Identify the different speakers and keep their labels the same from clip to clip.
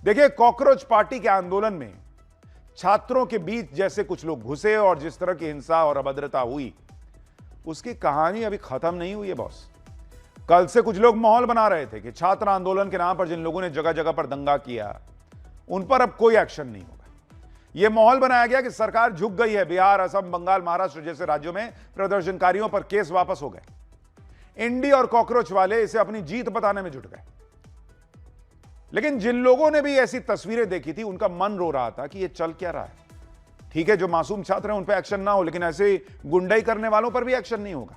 Speaker 1: देखिए, cockroach party के आंदोलन में छात्रों के बीच जैसे कुछ लोग घुसे और जिस तरह की हिंसा और अभद्रता हुई, उसकी कहानी अभी खत्म नहीं हुई है बॉस। कल से कुछ लोग माहौल बना रहे थे कि छात्र आंदोलन के नाम पर जिन लोगों ने जगह जगह पर दंगा किया, उन पर अब कोई एक्शन नहीं होगा। यह माहौल बनाया गया कि सरकार झुक गई है। बिहार, असम, बंगाल, महाराष्ट्र जैसे राज्यों में प्रदर्शनकारियों पर केस वापस हो गए। इंडी और कॉकरोच वाले इसे अपनी जीत बताने में जुट गए। लेकिन जिन लोगों ने भी ऐसी तस्वीरें देखी थी, उनका मन रो रहा था कि यह चल क्या रहा है। ठीक है, जो मासूम छात्र हैं उन पर एक्शन ना हो, लेकिन ऐसे गुंडाई करने वालों पर भी एक्शन नहीं होगा।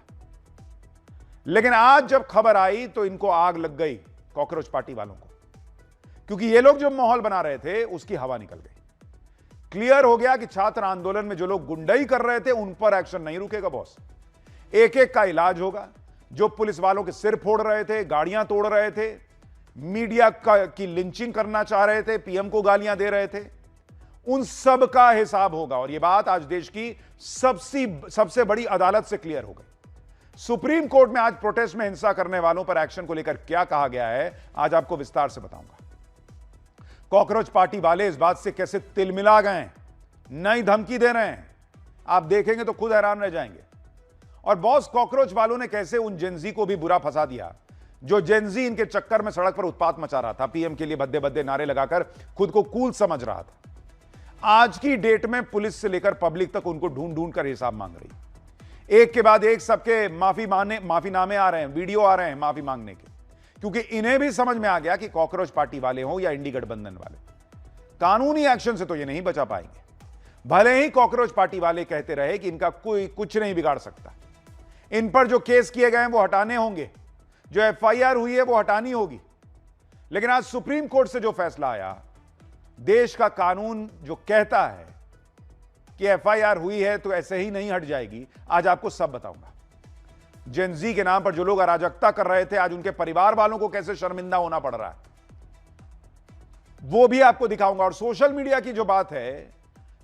Speaker 1: लेकिन आज जब खबर आई तो इनको आग लग गई, कॉकरोच पार्टी वालों को, क्योंकि ये लोग जो माहौल बना रहे थे उसकी हवा निकल गई। क्लियर हो गया कि छात्र आंदोलन में जो लोग गुंडाई कर रहे थे उन पर एक्शन नहीं रुकेगा बॉस। एक एक का इलाज होगा। जो पुलिस वालों के सिर फोड़ रहे थे, गाड़ियां तोड़ रहे थे, मीडिया की लिंचिंग करना चाह रहे थे, पीएम को गालियां दे रहे थे, उन सब का हिसाब होगा। और यह बात आज देश की सबसे बड़ी अदालत से क्लियर हो गई। सुप्रीम कोर्ट में आज प्रोटेस्ट में हिंसा करने वालों पर एक्शन को लेकर क्या कहा गया है, आज आपको विस्तार से बताऊंगा। कॉकरोच पार्टी वाले इस बात से कैसे तिलमिला गए, नई धमकी दे रहे हैं, आप देखेंगे तो खुद हैरान रह जाएंगे। और बॉस, कॉकरोच वालों ने कैसे उन जेनजी को भी बुरा फंसा दिया, जो जेनजी इनके चक्कर में सड़क पर उत्पात मचा रहा था, पीएम के लिए भद्दे भद्दे नारे लगाकर खुद को कूल समझ रहा था। आज की डेट में पुलिस से लेकर पब्लिक तक उनको ढूंढ ढूंढ कर हिसाब मांग रही। एक के बाद एक सबके माफीनामे आ रहे हैं, वीडियो आ रहे हैं माफी मांगने के, क्योंकि इन्हें भी समझ में आ गया कि कॉकरोच पार्टी वाले हों या इंडी गठबंधन वाले, कानूनी एक्शन से तो ये नहीं बचा पाएंगे। भले ही कॉकरोच पार्टी वाले कहते रहे कि इनका कोई कुछ नहीं बिगाड़ सकता, इन पर जो केस किए गए हैं वो हटाने होंगे, जो एफआईआर हुई है वो हटानी होगी। लेकिन आज सुप्रीम कोर्ट से जो फैसला आया, देश का कानून जो कहता है कि एफआईआर हुई है तो ऐसे ही नहीं हट जाएगी, आज आपको सब बताऊंगा। जेनजी के नाम पर जो लोग अराजकता कर रहे थे, आज उनके परिवार वालों को कैसे शर्मिंदा होना पड़ रहा है, वो भी आपको दिखाऊंगा। और सोशल मीडिया की जो बात है,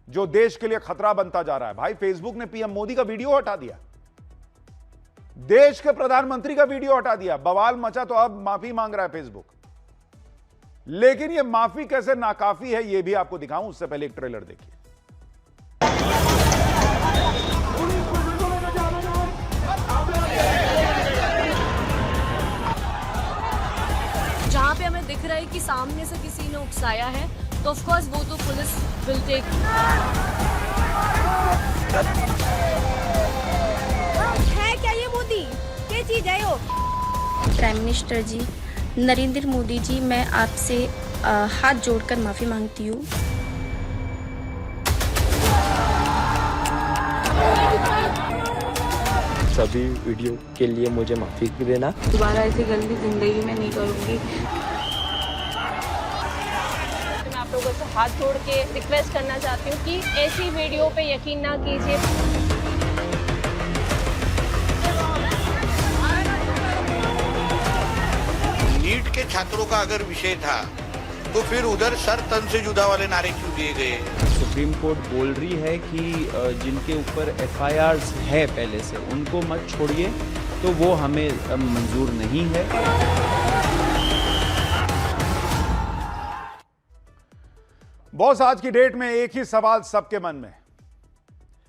Speaker 1: जो देश के लिए खतरा बनता जा रहा है, भाई फेसबुक ने पीएम मोदी का वीडियो हटा दिया, देश के प्रधानमंत्री का वीडियो हटा दिया, बवाल मचा, तो अब माफी मांग रहा है फेसबुक। लेकिन यह माफी कैसे नाकाफी है, यह भी आपको दिखाऊं, उससे पहले एक ट्रेलर देखिए।
Speaker 2: जहाँ पे हमें दिख रहा है कि सामने से किसी ने उकसाया है, तो ऑफ कोर्स वो तो पुलिस विल टेक।
Speaker 3: है क्या ये मोदी, क्या चीज है यो?
Speaker 4: प्राइम मिनिस्टर जी नरेंद्र मोदी जी, मैं आपसे हाथ जोड़कर माफी मांगती हूँ।
Speaker 5: सभी वीडियो के लिए मुझे माफी देना।
Speaker 6: दोबारा ऐसी गंदी जिंदगी में नहीं करूंगी।
Speaker 7: मैं आप लोगों से हाथ जोड़ के रिक्वेस्ट करना चाहती हूँ कि ऐसी वीडियो पे यकीन ना कीजिए।
Speaker 8: नीट के छात्रों का अगर विषय था तो फिर उधर सर तन से जुदा वाले नारे क्यों दिए गए?
Speaker 9: सुप्रीम कोर्ट बोल रही है कि जिनके ऊपर एफआईआर्स है पहले से, उनको मत छोड़िए, तो वो हमें मंजूर नहीं है।
Speaker 1: बॉस, आज की डेट में एक ही सवाल सबके मन में है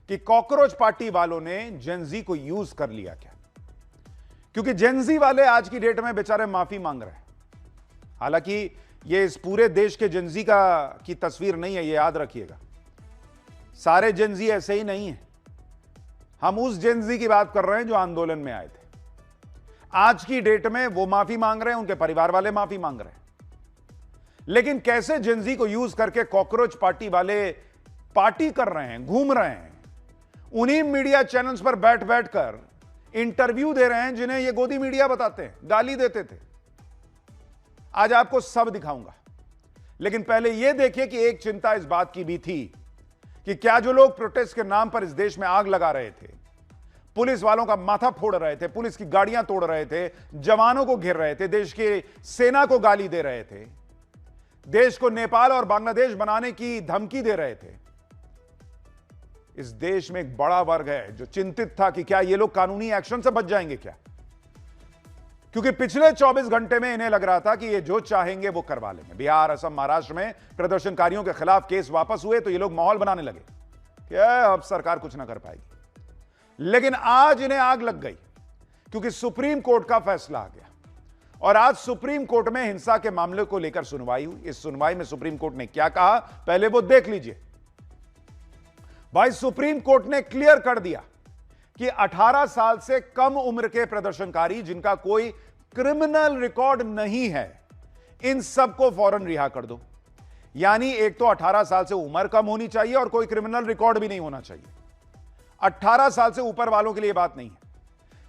Speaker 1: कि कॉकरोच पार्टी वालों ने जेनजी को यूज कर लिया क्या? क्योंकि जेनजी वाले आज की डेट में बेचारे माफी मांग रहे हैं। हालांकि ये इस पूरे देश के जेनजी की तस्वीर नहीं है, ये याद रखिएगा। सारे जेनजी ऐसे ही नहीं है। हम उस जेनजी की बात कर रहे हैं जो आंदोलन में आए थे। आज की डेट में वो माफी मांग रहे हैं, उनके परिवार वाले माफी मांग रहे हैं। लेकिन कैसे जेनजी को यूज करके कॉकरोच पार्टी वाले पार्टी कर रहे हैं, घूम रहे हैं, उन्हीं मीडिया चैनल्स पर बैठ बैठ कर इंटरव्यू दे रहे हैं जिन्हें ये गोदी मीडिया बताते हैं, गाली देते थे। आज आपको सब दिखाऊंगा। लेकिन पहले यह देखिए कि एक चिंता इस बात की भी थी कि क्या जो लोग प्रोटेस्ट के नाम पर इस देश में आग लगा रहे थे, पुलिस वालों का माथा फोड़ रहे थे, पुलिस की गाड़ियां तोड़ रहे थे, जवानों को घेर रहे थे, देश की सेना को गाली दे रहे थे, देश को नेपाल और बांग्लादेश बनाने की धमकी दे रहे थे, इस देश में एक बड़ा वर्ग है जो चिंतित था कि क्या ये लोग कानूनी एक्शन से बच जाएंगे क्या? क्योंकि पिछले 24 घंटे में इन्हें लग रहा था कि ये जो चाहेंगे वो करवा लेंगे। बिहार, असम, महाराष्ट्र में प्रदर्शनकारियों के खिलाफ केस वापस हुए तो ये लोग माहौल बनाने लगे कि अब सरकार कुछ ना कर पाएगी। लेकिन आज इन्हें आग लग गई क्योंकि सुप्रीम कोर्ट का फैसला आ गया और आज सुप्रीम कोर्ट में हिंसा के मामले को लेकर सुनवाई हुई। इस सुनवाई में सुप्रीम कोर्ट ने क्या कहा, पहले वो देख लीजिए। भाई, सुप्रीम कोर्ट ने क्लियर कर दिया कि 18 साल से कम उम्र के प्रदर्शनकारी जिनका कोई क्रिमिनल रिकॉर्ड नहीं है, इन सबको फौरन रिहा कर दो। यानी एक तो 18 साल से उम्र कम होनी चाहिए और कोई क्रिमिनल रिकॉर्ड भी नहीं होना चाहिए। 18 साल से ऊपर वालों के लिए बात नहीं है।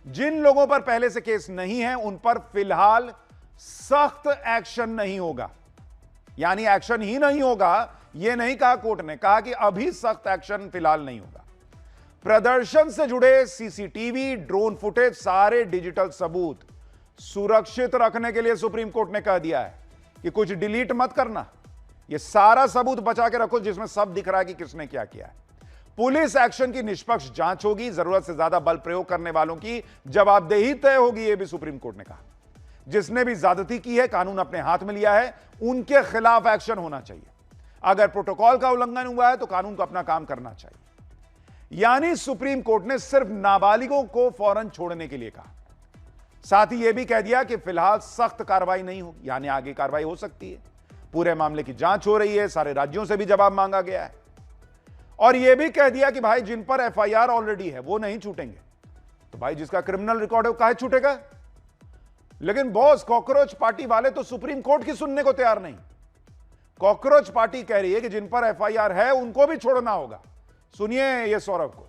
Speaker 1: जिन लोगों पर पहले से केस नहीं है उन पर फिलहाल सख्त एक्शन नहीं होगा। यानी एक्शन ही नहीं होगा, यह नहीं कहा कोर्ट ने, कहा कि अभी सख्त एक्शन फिलहाल नहीं होगा। प्रदर्शन से जुड़े सीसीटीवी, ड्रोन फुटेज, सारे डिजिटल सबूत सुरक्षित रखने के लिए सुप्रीम कोर्ट ने कह दिया है कि कुछ डिलीट मत करना, यह सारा सबूत बचा के रखो जिसमें सब दिख रहा है कि किसने क्या किया है। पुलिस एक्शन की निष्पक्ष जांच होगी, जरूरत से ज्यादा बल प्रयोग करने वालों की जवाबदेही तय होगी, यह भी सुप्रीम कोर्ट ने कहा। जिसने भी ज्यादती की है, कानून अपने हाथ में लिया है, उनके खिलाफ एक्शन होना चाहिए। अगर प्रोटोकॉल का उल्लंघन हुआ है तो कानून को अपना काम करना चाहिए। यानी सुप्रीम कोर्ट ने सिर्फ नाबालिगों को फौरन छोड़ने के लिए कहा। साथ ही यह भी कह दिया कि फिलहाल सख्त कार्रवाई नहीं होगी, यानी आगे कार्रवाई हो सकती है। पूरे मामले की जांच हो रही है, सारे राज्यों से भी जवाब मांगा गया है और यह भी कह दिया कि भाई जिन पर एफआईआर ऑलरेडी है वो नहीं छूटेंगे। तो भाई जिसका क्रिमिनल रिकॉर्ड है वो काहे छूटेगा? लेकिन बॉस, कॉकरोच पार्टी वाले तो सुप्रीम कोर्ट की सुनने को तैयार नहीं। कॉकरोच पार्टी कह रही है कि जिन पर एफआईआर है उनको भी छोड़ना होगा। सुनिए ये सौरभ को।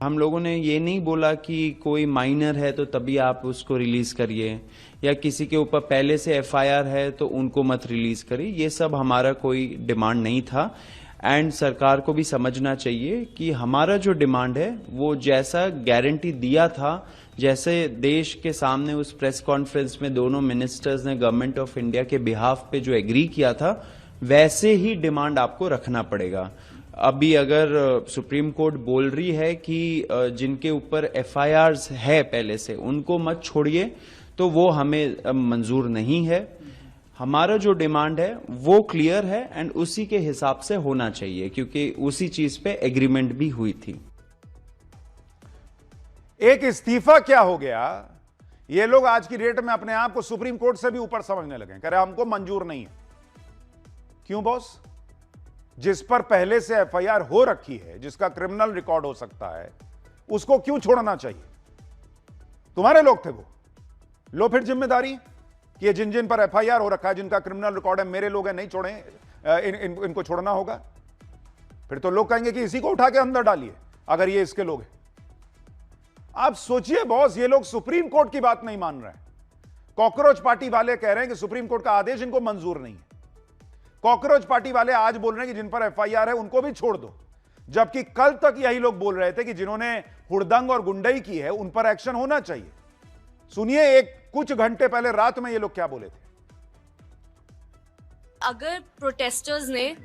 Speaker 9: हम लोगों ने ये नहीं बोला कि कोई माइनर है तो तभी आप उसको रिलीज करिए, या किसी के ऊपर पहले से एफआईआर है तो उनको मत रिलीज करिए। ये सब हमारा कोई डिमांड नहीं था। एंड सरकार को भी समझना चाहिए कि हमारा जो डिमांड है वो जैसा गारंटी दिया था, जैसे देश के सामने उस प्रेस कॉन्फ्रेंस में दोनों मिनिस्टर्स ने गवर्नमेंट ऑफ इंडिया के बिहाफ पे जो एग्री किया था, वैसे ही डिमांड आपको रखना पड़ेगा। अभी अगर सुप्रीम कोर्ट बोल रही है कि जिनके ऊपर एफआईआर्स है पहले से उनको मत छोड़िए, तो वो हमें मंजूर नहीं है। हमारा जो डिमांड है वो क्लियर है एंड उसी के हिसाब से होना चाहिए, क्योंकि उसी चीज पे एग्रीमेंट भी हुई थी।
Speaker 1: एक इस्तीफा क्या हो गया, ये लोग आज की डेट में अपने आप को सुप्रीम कोर्ट से भी ऊपर समझने लगे। कह रहे हमको मंजूर नहीं है। क्यों बॉस? जिस पर पहले से एफआईआर हो रखी है, जिसका क्रिमिनल रिकॉर्ड हो सकता है, उसको क्यों छोड़ना चाहिए? तुम्हारे लोग थे वो। लो फिर जिम्मेदारी कि ये जिन जिन पर एफआईआर हो रखा है, जिनका क्रिमिनल रिकॉर्ड है, मेरे लोग हैं, नहीं छोड़े, इनको छोड़ना होगा। फिर तो लोग कहेंगे कि इसी को उठा के अंदर डालिए अगर ये इसके लोग हैं। आप सोचिए बॉस, ये लोग सुप्रीम कोर्ट की बात नहीं मान रहे हैं। कॉकरोच पार्टी वाले कह रहे हैं कि सुप्रीम कोर्ट का आदेश इनको मंजूर नहीं है। कॉकरोच पार्टी वाले आज बोल रहे हैं कि जिन पर एफआईआर है उनको भी छोड़ दो, जबकि कल तक यही लोग बोल रहे थे कि जिन्होंने हुड़दंग और गुंडई की है उन पर एक्शन होना चाहिए। सुनिए एक कुछ घंटे पहले रात में ये लोग क्या बोले थे।
Speaker 2: अगर प्रोटेस्टर्स ने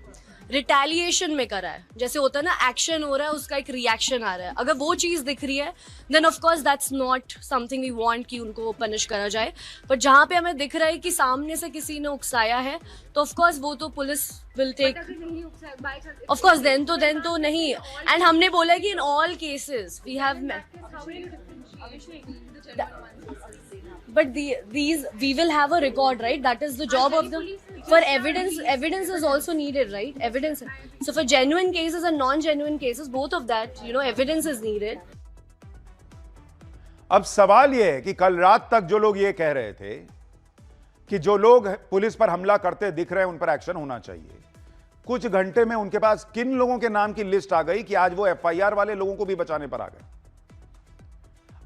Speaker 2: रिटेलिएशन में करा है, जैसे होता है ना, एक्शन हो रहा है, उसका एक रिएक्शन आ रहा है, अगर वो चीज दिख रही है, then of course that's not something we want कि उनको पनिश करा जाए। पर जहां पे हमें दिख रहा है कि सामने से किसी ने उकसाया है, तो ऑफ कोर्स वो तो police will take, of course then तो नहीं। एंड हमने बोला कि in all cases we have, but these we will have a record, right? That is the job of the, for evidence is also needed, right? Evidence, so for genuine cases and non-genuine cases, both of that, evidence is needed.
Speaker 1: अब सवाल यह है कि कल रात तक जो लोग ये कह रहे थे कि जो लोग पुलिस पर हमला करते दिख रहे हैं उन पर एक्शन होना चाहिए, कुछ घंटे में उनके पास किन लोगों के नाम की लिस्ट आ गई कि आज वो एफआईआर वाले लोगों को भी बचाने पर आ गए।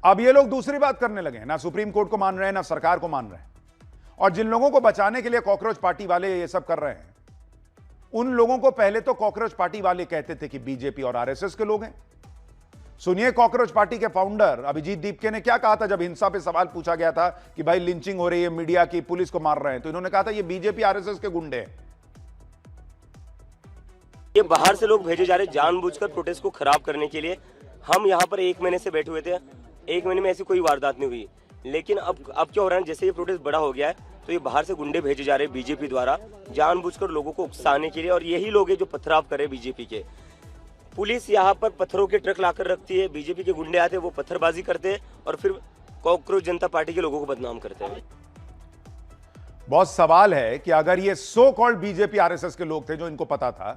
Speaker 1: अब ये लोग दूसरी बात करने लगे, ना सुप्रीम कोर्ट को मान रहे हैं, ना सरकार को मान रहे हैं। और जिन लोगों को बचाने के लिए कॉकरोच पार्टी वाले ये सब कर रहे हैं, उन लोगों को पहले तो कॉकरोच पार्टी वाले कहते थे कि बीजेपी और आरएसएस के लोग हैं। सुनिए कॉकरोच पार्टी के फाउंडर अभिजीत दीपके ने क्या कहा था जब हिंसा पे सवाल पूछा गया था कि भाई लिंचिंग हो रही है, मीडिया की, पुलिस को मार रहे हैं, तो इन्होंने कहा था ये बीजेपी आरएसएस के गुंडे हैं।
Speaker 10: ये बाहर से लोग भेजे जा रहे जानबूझकर प्रोटेस्ट को खराब करने के लिए। हम यहाँ पर 1 महीने से बैठे हुए थे, 1 महीने में ऐसी कोई वारदात नहीं हुई, लेकिन अब क्या हो रहा है, जैसे ये प्रोटेस्ट बड़ा हो गया है तो ये बाहर से गुंडे भेजे जा रहे हैं बीजेपी द्वारा जानबूझकर लोगों को उकसाने के लिए, और यही लोग हैं जो पथराव करे बीजेपी के। पुलिस यहाँ पर पत्थरों के ट्रक लाकर रखती है, बीजेपी के गुंडे आते हैं, वो पत्थरबाजी करते हैं और फिर कॉकरोच जनता पार्टी के लोगों को बदनाम करते हैं।
Speaker 1: बहुत सवाल है कि अगर ये सो कॉल्ड बीजेपी आरएसएस के लोग थे जो इनको पता था,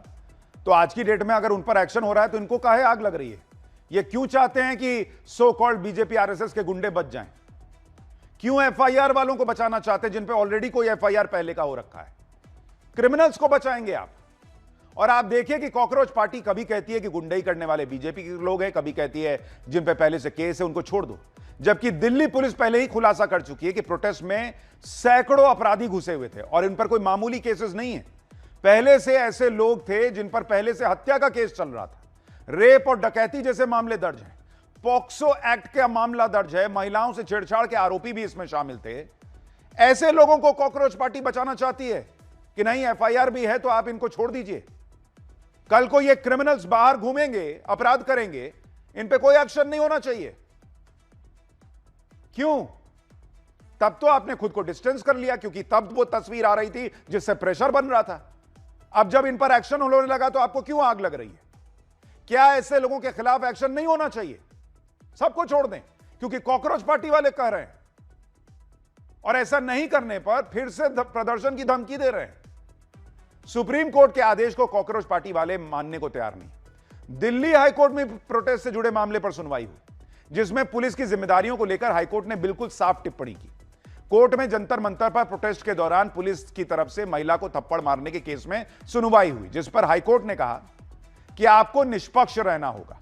Speaker 1: तो आज की डेट में अगर उन पर एक्शन हो रहा है तो इनको काहे आग लग रही है? ये क्यों चाहते हैं कि सो कॉल्ड बीजेपी आरएसएस के गुंडे बच जाएं? क्यों एफआईआर वालों को बचाना चाहते हैं जिन पे ऑलरेडी कोई एफआईआर पहले का हो रखा है? क्रिमिनल्स को बचाएंगे आप। और आप देखिए कि कॉकरोच पार्टी कभी कहती है कि गुंडई करने वाले बीजेपी के लोग हैं, कभी कहती है जिन पे पहले से केस है उनको छोड़ दो, जबकि दिल्ली पुलिस पहले ही खुलासा कर चुकी है कि प्रोटेस्ट में सैकड़ों अपराधी घुसे हुए थे और इन पर कोई मामूली केसेस नहीं है। पहले से ऐसे लोग थे जिन पर पहले से हत्या का केस चल रहा था, रेप और डकैती जैसे मामले दर्ज हैं, पॉक्सो एक्ट का मामला दर्ज है, महिलाओं से छेड़छाड़ के आरोपी भी इसमें शामिल थे। ऐसे लोगों को कॉकरोच पार्टी बचाना चाहती है कि नहीं, एफआईआर भी है तो आप इनको छोड़ दीजिए। कल को ये क्रिमिनल्स बाहर घूमेंगे, अपराध करेंगे, इन पे कोई एक्शन नहीं होना चाहिए। क्यों? तब तो आपने खुद को डिस्टेंस कर लिया, क्योंकि तब वो तस्वीर आ रही थी जिससे प्रेशर बन रहा था। अब जब इन पर एक्शन होने लगा तो आपको क्यों आग लग रही है? क्या ऐसे लोगों के खिलाफ एक्शन नहीं होना चाहिए? सबको छोड़ दें, क्योंकि कॉकरोच पार्टी वाले कह रहे हैं, और ऐसा नहीं करने पर फिर से प्रदर्शन की धमकी दे रहे हैं। सुप्रीम कोर्ट के आदेश को कॉकरोच पार्टी वाले मानने को तैयार नहीं। दिल्ली हाईकोर्ट में प्रोटेस्ट से जुड़े मामले पर सुनवाई हुई, जिसमें पुलिस की जिम्मेदारियों को लेकर हाईकोर्ट ने बिल्कुल साफ टिप्पणी की। कोर्ट में जंतर मंतर पर प्रोटेस्ट के दौरान पुलिस की तरफ से महिला को थप्पड़ मारने के केस में सुनवाई हुई, जिस पर हाईकोर्ट ने कहा कि आपको निष्पक्ष रहना होगा,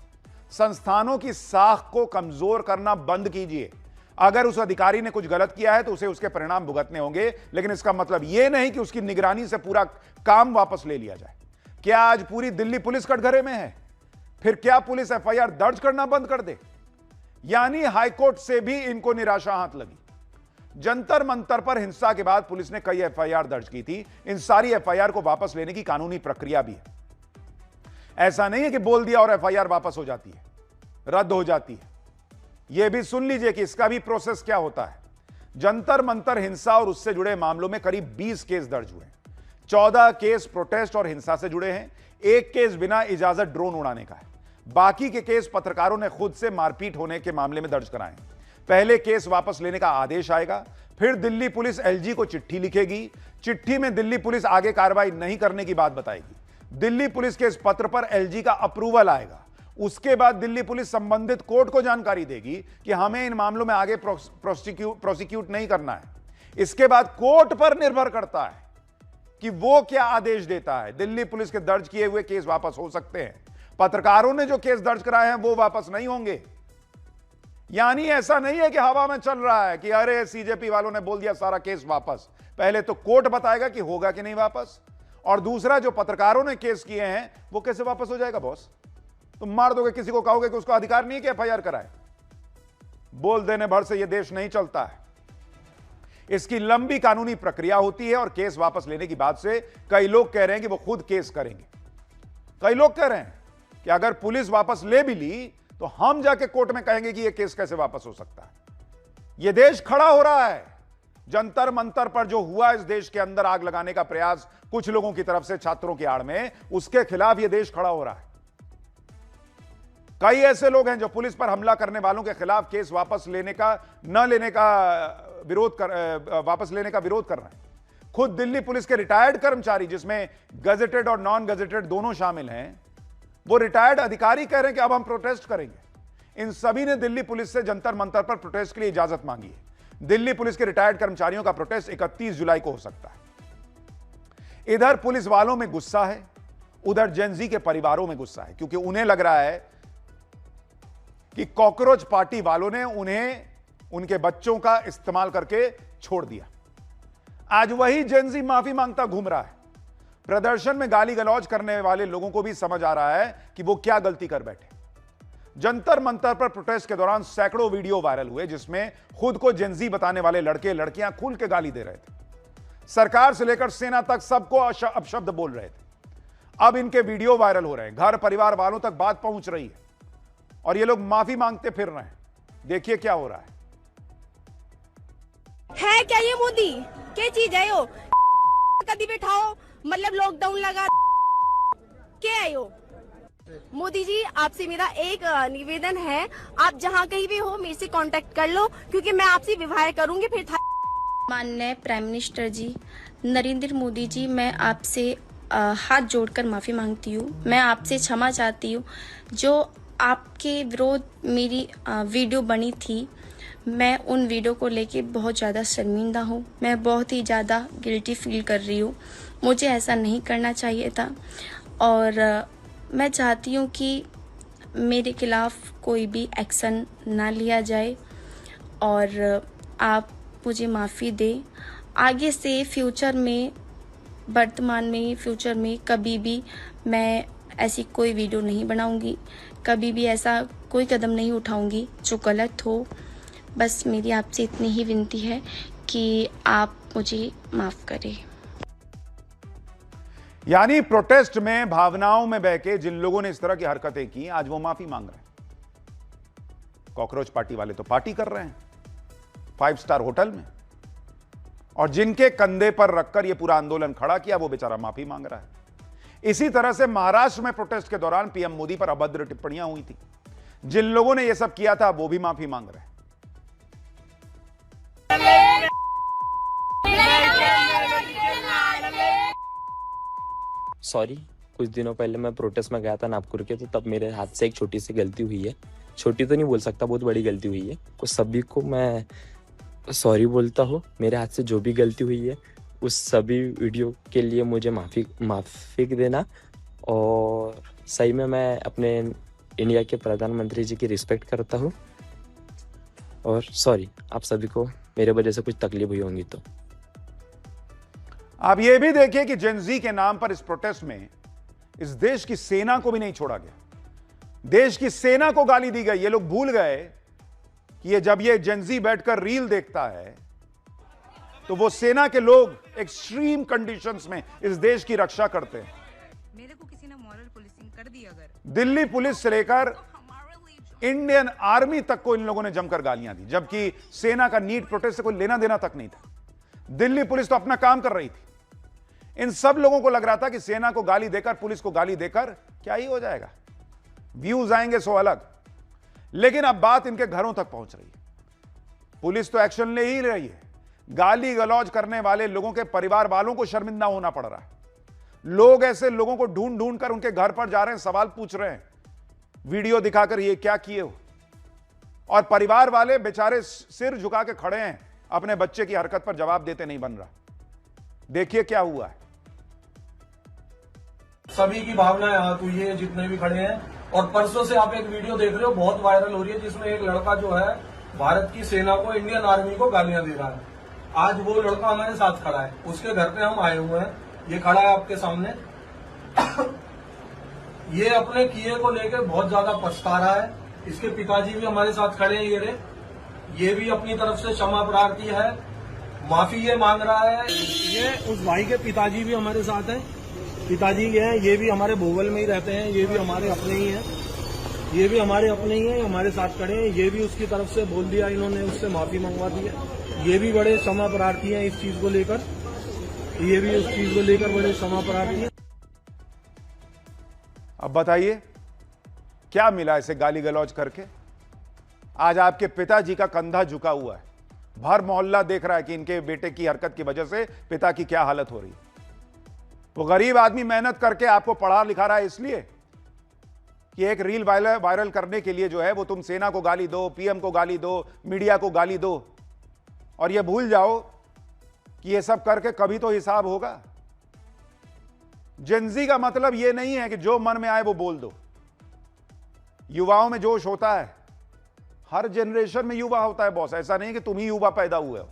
Speaker 1: संस्थानों की साख को कमजोर करना बंद कीजिए। अगर उस अधिकारी ने कुछ गलत किया है तो उसे उसके परिणाम भुगतने होंगे, लेकिन इसका मतलब यह नहीं कि उसकी निगरानी से पूरा काम वापस ले लिया जाए। क्या आज पूरी दिल्ली पुलिस कटघरे में है? फिर क्या पुलिस एफआईआर दर्ज करना बंद कर दे? यानी हाईकोर्ट से भी इनको निराशा हाथ लगी। जंतर मंतर पर हिंसा के बाद पुलिस ने कई एफआईआर दर्ज की थी। इन सारी एफआईआर को वापस लेने की कानूनी प्रक्रिया भी है। ऐसा नहीं है कि बोल दिया और एफआईआर वापस हो जाती है, रद्द हो जाती है। यह भी सुन लीजिए कि इसका भी प्रोसेस क्या होता है। जंतर मंतर हिंसा और उससे जुड़े मामलों में करीब 20 केस दर्ज हुए हैं। 14 केस प्रोटेस्ट और हिंसा से जुड़े हैं। एक केस बिना इजाजत ड्रोन उड़ाने का है। बाकी के केस पत्रकारों ने खुद से मारपीट होने के मामले में दर्ज कराए। पहले केस वापस लेने का आदेश आएगा, फिर दिल्ली पुलिस एलजी को चिट्ठी लिखेगी। चिट्ठी में दिल्ली पुलिस आगे कार्रवाई नहीं करने की बात बताएगी। दिल्ली पुलिस के इस पत्र पर एलजी का अप्रूवल आएगा। उसके बाद दिल्ली पुलिस संबंधित कोर्ट को जानकारी देगी कि हमें इन मामलों में आगे प्रोसिक्यूट नहीं करना है। इसके बाद कोर्ट पर निर्भर करता है कि वो क्या आदेश देता है। दिल्ली पुलिस के दर्ज किए हुए केस वापस हो सकते हैं, पत्रकारों ने जो केस दर्ज कराए हैं वो वापस नहीं होंगे। यानी ऐसा नहीं है कि हवा में चल रहा है कि अरे सीजेपी वालों ने बोल दिया सारा केस वापस। पहले तो कोर्ट बताएगा कि होगा कि नहीं वापस, और दूसरा जो पत्रकारों ने केस किए हैं वो कैसे वापस हो जाएगा? बॉस, तुम मार दोगे किसी को, कहोगे कि उसका अधिकार नहीं है कि एफआईआर कराए? बोल देने भर से यह देश नहीं चलता है। इसकी लंबी कानूनी प्रक्रिया होती है और केस वापस लेने की बात से कई लोग कह रहे हैं कि वो खुद केस करेंगे। कई लोग कह रहे हैं कि अगर पुलिस वापस ले भी ली तो हम जाके कोर्ट में कहेंगे कि यह केस कैसे वापस हो सकता है। यह देश खड़ा हो रहा है। जंतर मंतर पर जो हुआ इस देश के अंदर आग लगाने का प्रयास कुछ लोगों की तरफ से छात्रों की आड़ में, उसके खिलाफ यह देश खड़ा हो रहा है। कई ऐसे लोग हैं जो पुलिस पर हमला करने वालों के खिलाफ केस वापस लेने का विरोध कर रहे हैं। खुद दिल्ली पुलिस के रिटायर्ड कर्मचारी, जिसमें गजेटेड और नॉन गजेटेड दोनों शामिल हैं, वो रिटायर्ड अधिकारी कह रहे हैं कि अब हम प्रोटेस्ट करेंगे। इन सभी ने दिल्ली पुलिस से जंतर मंतर पर प्रोटेस्ट के लिए इजाजत मांगी है। दिल्ली पुलिस के रिटायर्ड कर्मचारियों का प्रोटेस्ट 31 जुलाई को हो सकता है। इधर पुलिस वालों में गुस्सा है, उधर जेनजी के परिवारों में गुस्सा है, क्योंकि उन्हें लग रहा है कि कॉकरोच पार्टी वालों ने उन्हें उनके बच्चों का इस्तेमाल करके छोड़ दिया। आज वही जेनजी माफी मांगता घूम रहा है। प्रदर्शन में गाली गलौज करने वाले लोगों को भी समझ आ रहा है कि वो क्या गलती कर बैठे। जंतर मंतर पर प्रोटेस्ट के दौरान सैकड़ों वीडियो वायरल हुए, जिसमें खुद को जेनजी बताने वाले लड़के लड़कियां खुल के गाली दे रहे थे। सरकार से लेकर सेना तक सबको अपशब्द बोल रहे थे। अब इनके वीडियो वायरल हो रहे हैं, घर परिवार वालों तक बात पहुंच रही है और ये लोग माफी मांगते फिर रहे हैं। देखिए क्या हो रहा है।
Speaker 3: है क्या ये मोदी क्या चीज है यो कभी बैठाओ मतलब लॉकडाउन लगा क्या है यो मोदी जी आपसे मेरा एक निवेदन है आप जहाँ कहीं भी हो मेरे से कांटेक्ट कर लो क्योंकि मैं आपसे विवाह करूंगी फिर
Speaker 4: माननीय प्राइम मिनिस्टर जी नरेंद्र मोदी जी, मैं आपसे हाथ जोड़कर माफ़ी मांगती हूँ। मैं आपसे क्षमा चाहती हूँ। जो आपके विरोध मेरी वीडियो बनी थी, मैं उन वीडियो को लेके बहुत ज़्यादा शर्मिंदा हूँ। मैं बहुत ही ज़्यादा गिल्टी फील कर रही हूँ। मुझे ऐसा नहीं करना चाहिए था और मैं चाहती हूँ कि मेरे खिलाफ़ कोई भी एक्शन ना लिया जाए और आप मुझे माफ़ी दें। आगे से फ्यूचर में, वर्तमान में, फ्यूचर में कभी भी मैं ऐसी कोई वीडियो नहीं बनाऊंगी, कभी भी ऐसा कोई कदम नहीं उठाऊंगी जो गलत हो। बस मेरी आपसे इतनी ही विनती है कि आप मुझे माफ़ करें।
Speaker 1: यानी प्रोटेस्ट में भावनाओं में बहके जिन लोगों ने इस तरह की हरकतें की, आज वो माफी मांग रहे हैं। कॉकरोच पार्टी वाले तो पार्टी कर रहे हैं 5 स्टार होटल में, और जिनके कंधे पर रखकर यह पूरा आंदोलन खड़ा किया वो बेचारा माफी मांग रहा है। इसी तरह से महाराष्ट्र में प्रोटेस्ट के दौरान पीएम मोदी पर अभद्र टिप्पणियां हुई थी। जिन लोगों ने यह सब किया था वो भी माफी मांग रहे हैं।
Speaker 5: सॉरी, कुछ दिनों पहले मैं प्रोटेस्ट में गया था नागपुर के, तो तब मेरे हाथ से एक छोटी सी गलती हुई है। छोटी तो नहीं बोल सकता, बहुत बड़ी गलती हुई है। उस सभी को मैं सॉरी बोलता हूँ। मेरे हाथ से जो भी गलती हुई है उस सभी वीडियो के लिए मुझे माफ़ी देना। और सही में मैं अपने इंडिया के प्रधानमंत्री जी की रिस्पेक्ट करता हूँ। और सॉरी आप सभी को मेरे वजह से कुछ तकलीफ हुई होंगी तो।
Speaker 1: आप ये भी देखिए कि जेनजी के नाम पर इस प्रोटेस्ट में इस देश की सेना को भी नहीं छोड़ा गया। देश की सेना को गाली दी गई। ये लोग भूल गए कि ये जब ये जेनजी बैठकर रील देखता है तो वो सेना के लोग एक्सट्रीम कंडीशंस में इस देश की रक्षा करते हैं।
Speaker 11: मेरे को किसी ने मॉरल पुलिसिंग कर दी अगर,
Speaker 1: दिल्ली पुलिस से लेकर इंडियन आर्मी तक को इन लोगों ने जमकर गालियां दी, जबकि सेना का नीट प्रोटेस्ट से कोई लेना देना तक नहीं था। दिल्ली पुलिस तो अपना काम कर रही थी। इन सब लोगों को लग रहा था कि सेना को गाली देकर, पुलिस को गाली देकर क्या ही हो जाएगा, व्यूज आएंगे सो अलग। लेकिन अब बात इनके घरों तक पहुंच रही है। पुलिस तो एक्शन ले ही रही है। गाली गलौज करने वाले लोगों के परिवार वालों को शर्मिंदा होना पड़ रहा है। लोग ऐसे लोगों को ढूंढ ढूंढ कर उनके घर पर जा रहे हैं, सवाल पूछ रहे हैं, वीडियो दिखाकर ये क्या किए हो। और परिवार वाले बेचारे सिर झुका के खड़े हैं, अपने बच्चे की हरकत पर जवाब देते नहीं बन रहा। देखिए क्या हुआ है।
Speaker 12: सभी की भावना यहाँ तो ये जितने भी खड़े हैं। और परसों से आप एक वीडियो देख रहे हो, बहुत वायरल हो रही है, जिसमें एक लड़का जो है भारत की सेना को, इंडियन आर्मी को गालियां दे रहा है। आज वो लड़का हमारे साथ खड़ा है, उसके घर पे हम आए हुए हैं। ये खड़ा है आपके सामने। ये अपने किए को लेकर बहुत ज्यादा पछता रहा है। इसके पिताजी भी हमारे साथ खड़े हैं। ये भी अपनी तरफ से क्षमा प्रार्थी है, माफी ये मांग रहा है। ये उस भाई के पिताजी भी हमारे साथ हैं। पिताजी ये भी हमारे भोगल में ही रहते हैं। ये भी हमारे अपने ही हैं। ये भी हमारे अपने ही हैं, हमारे साथ खड़े हैं। ये भी उसकी तरफ से बोल दिया, इन्होंने उससे माफी मंगवा दी है। ये भी बड़े क्षमा प्रार्थी हैं इस चीज को लेकर। ये भी उस चीज को लेकर बड़े क्षमा प्रार्थी हैं।
Speaker 1: अब बताइए क्या मिला इसे गाली गलौज करके। आज आपके पिताजी का कंधा झुका हुआ है। भर मोहल्ला देख रहा है कि इनके बेटे की हरकत की वजह से पिता की क्या हालत हो रही है। वो गरीब आदमी मेहनत करके आपको पढ़ा लिखा रहा है इसलिए कि एक रील वायरल करने के लिए जो है वो तुम सेना को गाली दो, पीएम को गाली दो, मीडिया को गाली दो, और ये भूल जाओ कि ये सब करके कभी तो हिसाब होगा। जेनजी का मतलब ये नहीं है कि जो मन में आए वो बोल दो। युवाओं में जोश होता है, हर जनरेशन में युवा होता है बॉस। ऐसा नहीं कि तुम ही युवा पैदा हुए हो।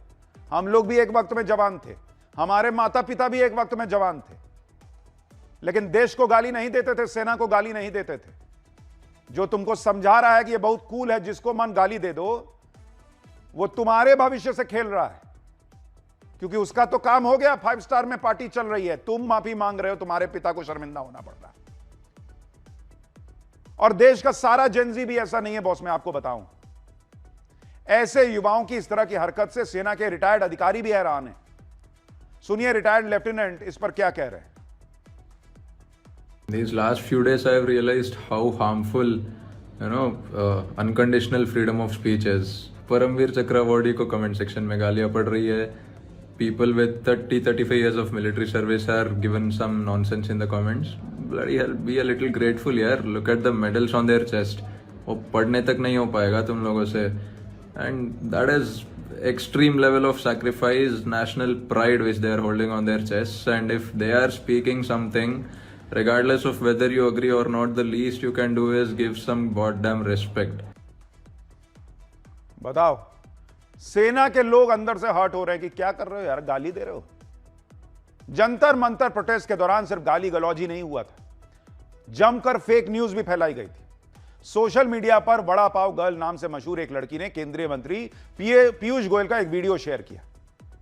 Speaker 1: हम लोग भी एक वक्त में जवान थे, हमारे माता पिता भी एक वक्त में जवान थे, लेकिन देश को गाली नहीं देते थे, सेना को गाली नहीं देते थे। जो तुमको समझा रहा है कि ये बहुत कूल है, जिसको मन गाली दे दो, वो तुम्हारे भविष्य से खेल रहा है, क्योंकि उसका तो काम हो गया। 5 स्टार में पार्टी चल रही है, तुम माफी मांग रहे हो, तुम्हारे पिता को शर्मिंदा होना पड़ रहा है। और देश का सारा जेनजी भी ऐसा नहीं है बॉस, मैं आपको बताऊं। ऐसे युवाओं की इस तरह की हरकत से सेना के रिटायर्ड अधिकारी भी हैरान हैं। सुनिए रिटायर्ड लेफ्टिनेंट इस पर क्या कह रहे हैं।
Speaker 13: These last few days I have realized how harmful unconditional freedom of speech is. Paramvir चक्र अवॉर्डी को कमेंट सेक्शन में गालियां पड़ रही है. People with 30-35 years of military service are given some nonsense in the comments. Bloody hell, be a little grateful यार. Look at the medals on their chest. वो पढ़ने तक नहीं हो पाएगा तुम लोगों से. And that is extreme level of sacrifice, national pride which they are holding on their chests. And if they are speaking something, regardless of whether you agree or not, the least you can do is give some goddamn respect.
Speaker 1: बताओ, सेना के लोग अंदर से hurt हो रहे हैं कि क्या कर रहे हो यार, गाली दे रहे हो। जंतर मंतर प्रोटेस्ट के दौरान सिर्फ गाली गलौज ही नहीं हुआ था, जमकर फेक न्यूज भी फैलाई गई थी। सोशल मीडिया पर बड़ा पाव गर्ल नाम से मशहूर एक लड़की ने केंद्रीय मंत्री पीयूष गोयल का एक वीडियो शेयर किया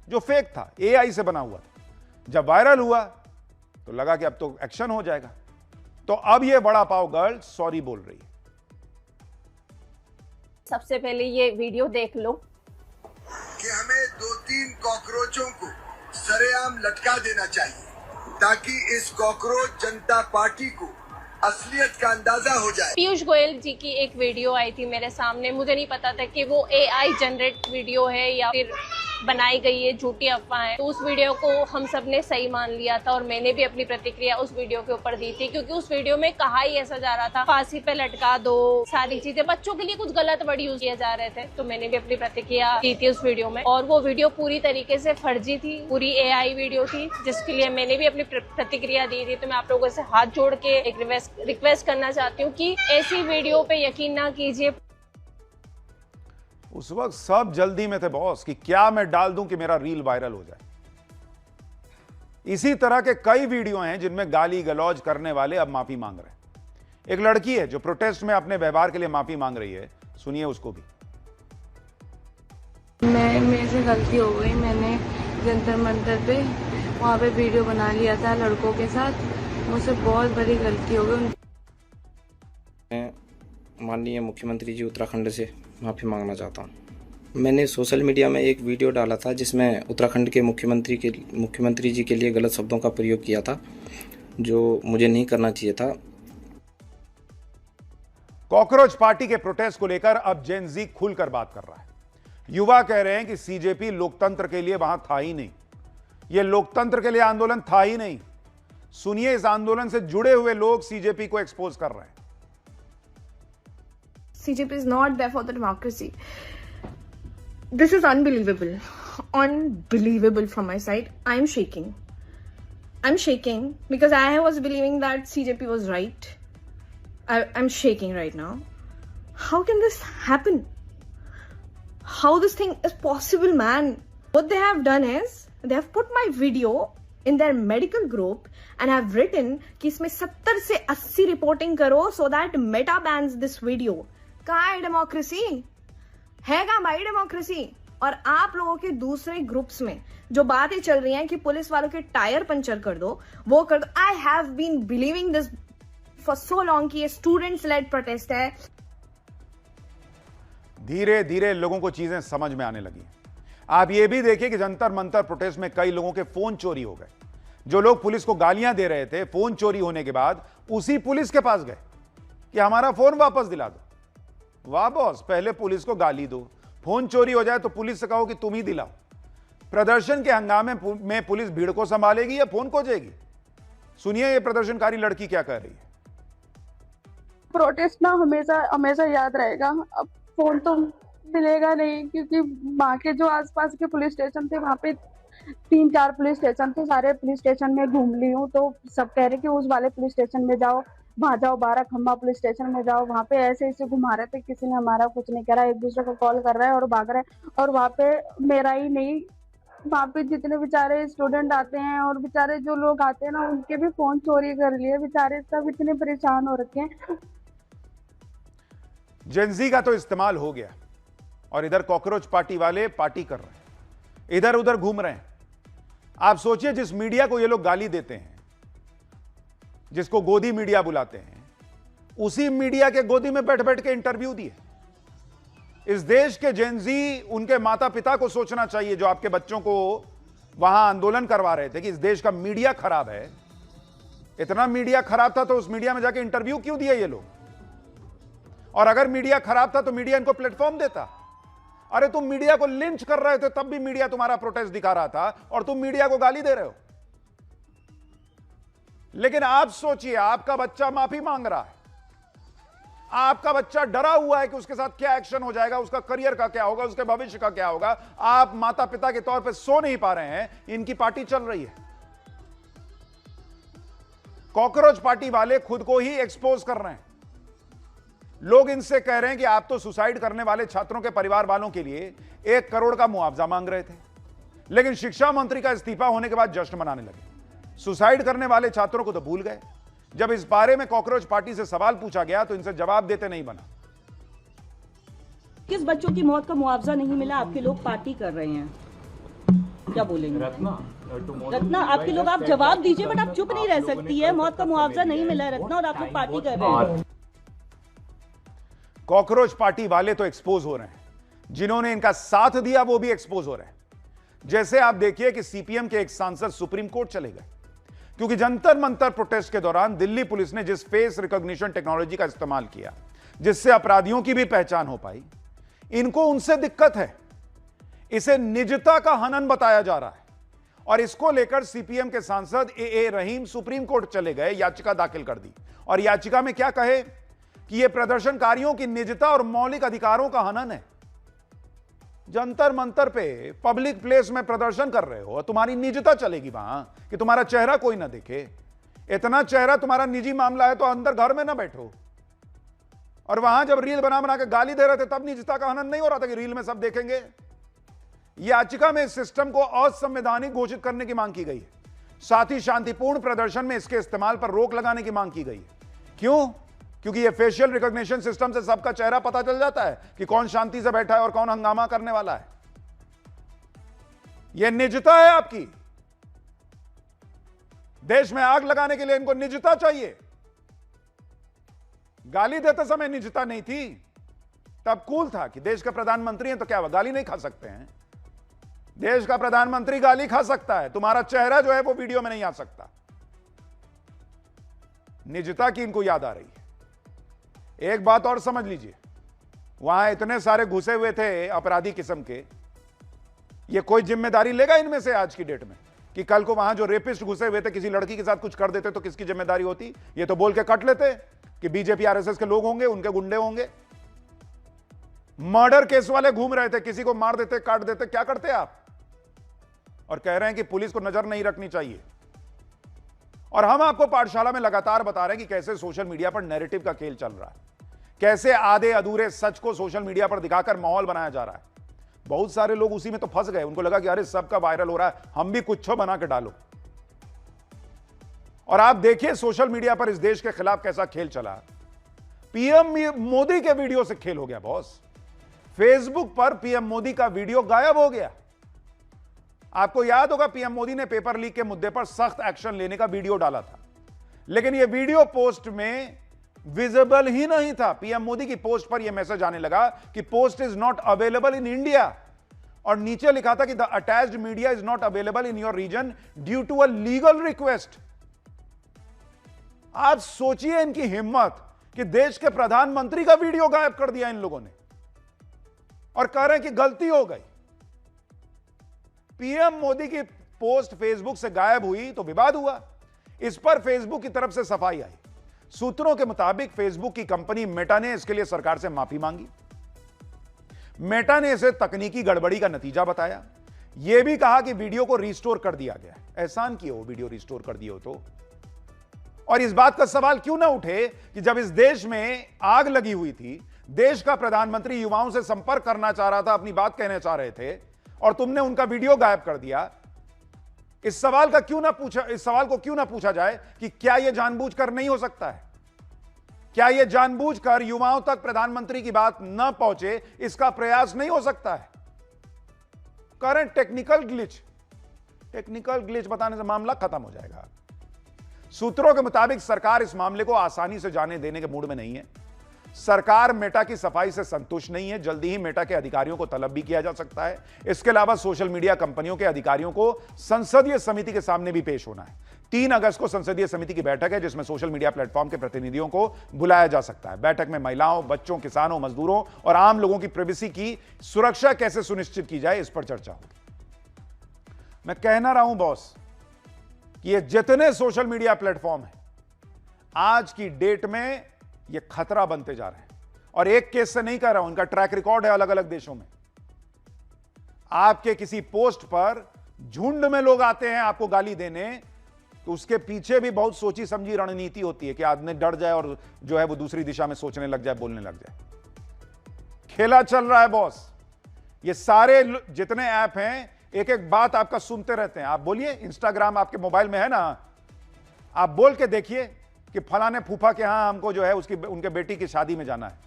Speaker 1: जो फेक था, एआई से बना हुआ था। जब वायरल हुआ तो लगा कि अब तो एक्शन हो जाएगा, तो अब यह बड़ा पाव गर्ल सॉरी बोल रही है।
Speaker 7: सबसे पहले ये वीडियो देख लो
Speaker 14: कि हमें 2-3 कॉकरोचों को सरेआम लटका देना चाहिए ताकि इस कॉकरोच जनता पार्टी को असलियत का अंदाजा हो जाए।
Speaker 7: पीयूष गोयल जी की एक वीडियो आई थी मेरे सामने, मुझे नहीं पता था कि वो एआई जनरेट वीडियो है या फिर बनाई गई है, झूठी अफवाह है। तो उस वीडियो को हम सब ने सही मान लिया था और मैंने भी अपनी प्रतिक्रिया उस वीडियो के ऊपर दी थी, क्योंकि उस वीडियो में कहा ही ऐसा जा रहा था फांसी पे लटका दो, सारी चीजें बच्चों के लिए कुछ गलत वर्ड यूज किए जा रहे थे। तो मैंने भी अपनी प्रतिक्रिया दी थी उस वीडियो में, और वो वीडियो पूरी तरीके से फर्जी थी, पूरी एआई वीडियो थी, जिसके लिए मैंने भी अपनी प्रतिक्रिया दी थी। तो मैं आप लोगों से हाथ जोड़ के एक रिक्वेस्ट करना चाहती हूँ कि ऐसी वीडियो पे यकीन ना कीजिए।
Speaker 1: उस वक्त सब जल्दी में थे बॉस कि क्या मैं डाल दूं कि मेरा रील वायरल हो जाए। इसी तरह के कई वीडियो हैं जिनमें गाली गलौज करने वाले अब माफी मांग रहे हैं। एक लड़की है जो प्रोटेस्ट में अपने व्यवहार के लिए माफी मांग रही है, सुनिए उसको भी।
Speaker 6: मेरे से गलती हो गई, मैंने जंतर मंतर पे वहाँ पे वीडियो बना लिया था लड़कों के साथ, मुझसे बहुत बड़ी गलती हो गई।
Speaker 15: माननीय मुख्यमंत्री जी उत्तराखंड से माफ़ी मांगना चाहता हूँ। मैंने सोशल मीडिया में एक वीडियो डाला था जिसमें उत्तराखंड के मुख्यमंत्री जी के लिए गलत शब्दों का प्रयोग किया था, जो मुझे नहीं करना चाहिए था।
Speaker 1: कॉकरोच पार्टी के प्रोटेस्ट को लेकर अब जेन जी खुलकर बात कर रहा है। युवा कह रहे हैं कि सीजेपी लोकतंत्र के लिए वहां था ही नहीं, यह लोकतंत्र के लिए आंदोलन था ही नहीं। सुनिए इस आंदोलन से जुड़े हुए लोग सीजेपी को एक्सपोज कर रहे हैं।
Speaker 16: CJP is not there for the democracy. This is unbelievable. Unbelievable from my side. I'm shaking. I'm shaking because I was believing that CJP was right. I'm shaking right now. How can this happen? How this thing is possible, man? What they have done is they have put my video in their medical group and have written कि इसमें 70 से 80 reporting करो so that Meta bans this video. कहाँ है democracy? है कहाँ भाई democracy? और आप लोगों के दूसरे ग्रुप्स में जो बातें चल रही हैं कि पुलिस वालों के टायर पंचर कर दो, वो कर दो। I have been believing this for so long कि ये स्टूडेंट्स लेड प्रोटेस्ट है।
Speaker 1: धीरे धीरे लोगों को चीजें समझ में आने लगी। आप ये भी देखिए कि जंतर मंतर प्रोटेस्ट में कई लोगों के फोन चोरी हो गए। जो लोग पुलिस को गालियां दे रहे थे, फोन चोरी होने के बाद उसी पुलिस के पास गए कि हमारा फोन वापस दिला दो। वाह बॉस, पहले पुलिस को गाली दो, फोन चोरी हो जाए तो पुलिस से कहो कि तुम ही दिलाओ। प्रदर्शन के हंगामे में पुलिस भीड़ को संभालेगी या फोन को देगी? सुनिए ये प्रदर्शनकारी लड़की क्या कह रही है।
Speaker 17: प्रोटेस्ट ना हमेशा याद रहेगा। अब फोन तो मिलेगा नहीं, क्योंकि वहाँ के जो आसपास के पुलिस स्टेशन थे, वहाँ पे 3-4 पुलिस स्टेशन थे, सारे पुलिस स्टेशन में घूम ली हूँ, तो सब कह रहे कि उस वाले पुलिस स्टेशन में जाओ, वहाँ जाओ, 12 खम्बा पुलिस स्टेशन में जाओ। वहाँ पे ऐसे घुमा रहे थे, किसी ने हमारा कुछ नहीं करा, एक दूसरे को कॉल कर रहा है और भाग रहा है। और वहाँ पे मेरा ही नहीं, वहाँ पे जितने बेचारे स्टूडेंट आते हैं और बेचारे जो लोग आते हैं ना, उनके भी फोन चोरी कर लिए। बेचारे सब इतने परेशान हो रखे हैं।
Speaker 1: जेनजी का तो इस्तेमाल हो गया और इधर कॉकरोच पार्टी वाले पार्टी कर रहे हैं, इधर उधर घूम रहे हैं। आप सोचिए, जिस मीडिया को ये लोग गाली देते हैं, जिसको गोदी मीडिया बुलाते हैं, उसी मीडिया के गोदी में बैठ बैठ के इंटरव्यू दिए। इस देश के जेनजी, उनके माता पिता को सोचना चाहिए जो आपके बच्चों को वहां आंदोलन करवा रहे थे कि इस देश का मीडिया खराब है। इतना मीडिया खराब था तो उस मीडिया में जाके इंटरव्यू क्यों दिए ये लोग? और अगर मीडिया खराब था तो मीडिया इनको प्लेटफॉर्म देता। अरे तुम मीडिया को लिंच कर रहे थे तब भी मीडिया तुम्हारा प्रोटेस्ट दिखा रहा था और तुम मीडिया को गाली दे रहे हो। लेकिन आप सोचिए, आपका बच्चा माफी मांग रहा है, आपका बच्चा डरा हुआ है कि उसके साथ क्या एक्शन हो जाएगा, उसका करियर का क्या होगा, उसके भविष्य का क्या होगा। आप माता पिता के तौर पे सो नहीं पा रहे हैं, इनकी पार्टी चल रही है। कॉकरोच पार्टी वाले खुद को ही एक्सपोज कर रहे हैं। लोग इनसे कह रहे हैं कि आप तो सुसाइड करने वाले छात्रों के परिवार वालों के लिए 1 करोड़ का मुआवजा मांग रहे थे, लेकिन शिक्षा मंत्री का इस्तीफा होने के बाद जश्न मनाने लगे। सुसाइड करने वाले छात्रों को तो भूल गए। जब इस बारे में कॉकरोच पार्टी से सवाल पूछा गया तो इनसे जवाब देते नहीं बना।
Speaker 18: किस बच्चों की मौत का मुआवजा नहीं मिला, आपके लोग पार्टी कर रहे हैं, क्या बोलेंगे? रत्ना आपके लोग, आप जवाब दीजिए, बट आप चुप नहीं रह सकती है। मौत का मुआवजा नहीं मिला है रत्ना, और आप लोग पार्टी कर रहे हैं।
Speaker 1: कॉकरोच पार्टी वाले तो एक्सपोज हो रहे हैं, जिन्होंने इनका साथ दिया वो भी एक्सपोज हो रहे हैं। जैसे आप देखिए कि सीपीएम के एक सांसद सुप्रीम कोर्ट चले गए क्योंकि जंतर मंतर प्रोटेस्ट के दौरान दिल्ली पुलिस ने जिस फेस रिकॉग्निशन टेक्नोलॉजी का इस्तेमाल किया, जिससे अपराधियों की भी पहचान हो पाई, इनको उनसे दिक्कत है। इसे निजता का हनन बताया जा रहा है और इसको लेकर सीपीएम के सांसद ए रहीम सुप्रीम कोर्ट चले गए, याचिका दाखिल कर दी। और याचिका में क्या कहे कि यह प्रदर्शनकारियों की निजता और मौलिक अधिकारों का हनन है। जंतर मंतर पे पब्लिक प्लेस में प्रदर्शन कर रहे हो, तुम्हारी निजता चलेगी वहां कि तुम्हारा चेहरा कोई ना देखे? इतना चेहरा तुम्हारा निजी मामला है तो अंदर घर में ना बैठो। और वहां जब रील बना बना के गाली दे रहे थे तब निजता का हनन नहीं हो रहा था कि रील में सब देखेंगे? याचिका में इस सिस्टम को असंवैधानिक घोषित करने की मांग की गई है। साथ ही शांतिपूर्ण प्रदर्शन में इसके इस्तेमाल पर रोक लगाने की मांग की गई है। क्यों? क्योंकि ये फेशियल रिकॉग्निशन सिस्टम से सबका चेहरा पता चल जाता है कि कौन शांति से बैठा है और कौन हंगामा करने वाला है। यह निजता है आपकी। देश में आग लगाने के लिए इनको निजता चाहिए। गाली देते समय निजता नहीं थी, तब कूल था कि देश के प्रधानमंत्री हैं तो क्या हुआ, गाली नहीं खा सकते हैं? देश का प्रधानमंत्री गाली खा सकता है, तुम्हारा चेहरा जो है वो वीडियो में नहीं आ सकता। निजता की इनको याद आ रही है। एक बात और समझ लीजिए, वहां इतने सारे घुसे हुए थे अपराधी किस्म के, ये कोई जिम्मेदारी लेगा इनमें से आज की डेट में कि कल को वहां जो रेपिस्ट घुसे हुए थे किसी लड़की के साथ कुछ कर देते तो किसकी जिम्मेदारी होती? ये तो बोल के कट लेते कि बीजेपी आरएसएस के लोग होंगे, उनके गुंडे होंगे। मर्डर केस वाले घूम रहे थे, किसी को मार देते, काट देते, क्या करते आप? और कह रहे हैं कि पुलिस को नजर नहीं रखनी चाहिए। और हम आपको पाठशाला में लगातार बता रहे हैं कि कैसे सोशल मीडिया पर नैरेटिव का खेल चल रहा है, कैसे आधे अधूरे सच को सोशल मीडिया पर दिखाकर माहौल बनाया जा रहा है। बहुत सारे लोग उसी में तो फंस गए, उनको लगा कि अरे सबका वायरल हो रहा है, हम भी कुछ बना के डालो। और आप देखिए सोशल मीडिया पर इस देश के खिलाफ कैसा खेल चला। पीएम मोदी के वीडियो से खेल हो गया बॉस। फेसबुक पर पीएम मोदी का वीडियो गायब हो गया। आपको याद होगा पीएम मोदी ने पेपर लीक के मुद्दे पर सख्त एक्शन लेने का वीडियो डाला था, लेकिन यह वीडियो पोस्ट में विजिबल ही नहीं था। पीएम मोदी की पोस्ट पर यह मैसेज आने लगा कि post is not available in India, और नीचे लिखा था कि the attached media is not available in your region due to a legal request. आप सोचिए इनकी हिम्मत कि देश के प्रधानमंत्री का वीडियो गायब कर दिया इन लोगों ने और कह रहे हैं कि गलती हो गई। पीएम मोदी की पोस्ट फेसबुक से गायब हुई तो विवाद हुआ। इस पर फेसबुक की तरफ से सफाई आई। सूत्रों के मुताबिक फेसबुक की कंपनी मेटा ने इसके लिए सरकार से माफी मांगी। मेटा ने इसे तकनीकी गड़बड़ी का नतीजा बताया। यह भी कहा कि वीडियो को रिस्टोर कर दिया गया। एहसान किया हो वीडियो रिस्टोर कर दिया हो तो। और इस बात का सवाल क्यों ना उठे कि जब इस देश में आग लगी हुई थी, देश का प्रधानमंत्री युवाओं से संपर्क करना चाह रहा था, अपनी बात कहना चाह रहे थे, और तुमने उनका वीडियो गायब कर दिया। इस सवाल को क्यों ना पूछा जाए कि क्या यह जानबूझकर नहीं हो सकता है? क्या यह जानबूझकर युवाओं तक प्रधानमंत्री की बात न पहुंचे, इसका प्रयास नहीं हो सकता है? करंट टेक्निकल ग्लिच बताने से मामला खत्म हो जाएगा। सूत्रों के मुताबिक सरकार इस मामले को आसानी से जाने देने के मूड में नहीं है। सरकार मेटा की सफाई से संतुष्ट नहीं है। जल्दी ही मेटा के अधिकारियों को तलब भी किया जा सकता है। इसके अलावा सोशल मीडिया कंपनियों के अधिकारियों को संसदीय समिति के सामने भी पेश होना है। 3 अगस्त को संसदीय समिति की बैठक है, जिसमें सोशल मीडिया प्लेटफॉर्म के प्रतिनिधियों को बुलाया जा सकता है। बैठक में महिलाओं, बच्चों, किसानों, मजदूरों और आम लोगों की प्राइवेसी की सुरक्षा कैसे सुनिश्चित की जाए, इस पर चर्चा होगी। मैं कहना रहा हूं बॉस कि ये जितने सोशल मीडिया प्लेटफॉर्म हैं, आज की डेट में ये खतरा बनते जा रहे हैं। और एक केस से नहीं कह रहा हूं, इनका ट्रैक रिकॉर्ड है अलग अलग देशों में। आपके किसी पोस्ट पर झुंड में लोग आते हैं आपको गाली देने, तो उसके पीछे भी बहुत सोची समझी रणनीति होती है कि आदमी डर जाए और जो है वो दूसरी दिशा में सोचने लग जाए, बोलने लग जाए। खेला चल रहा है बॉस। ये सारे जितने ऐप हैं एक एक बात आपका सुनते रहते हैं। आप बोलिए, इंस्टाग्राम आपके मोबाइल में है ना, आप बोल के देखिए कि फलाने फूफा के यहां हमको जो है उनके बेटी की शादी में जाना है।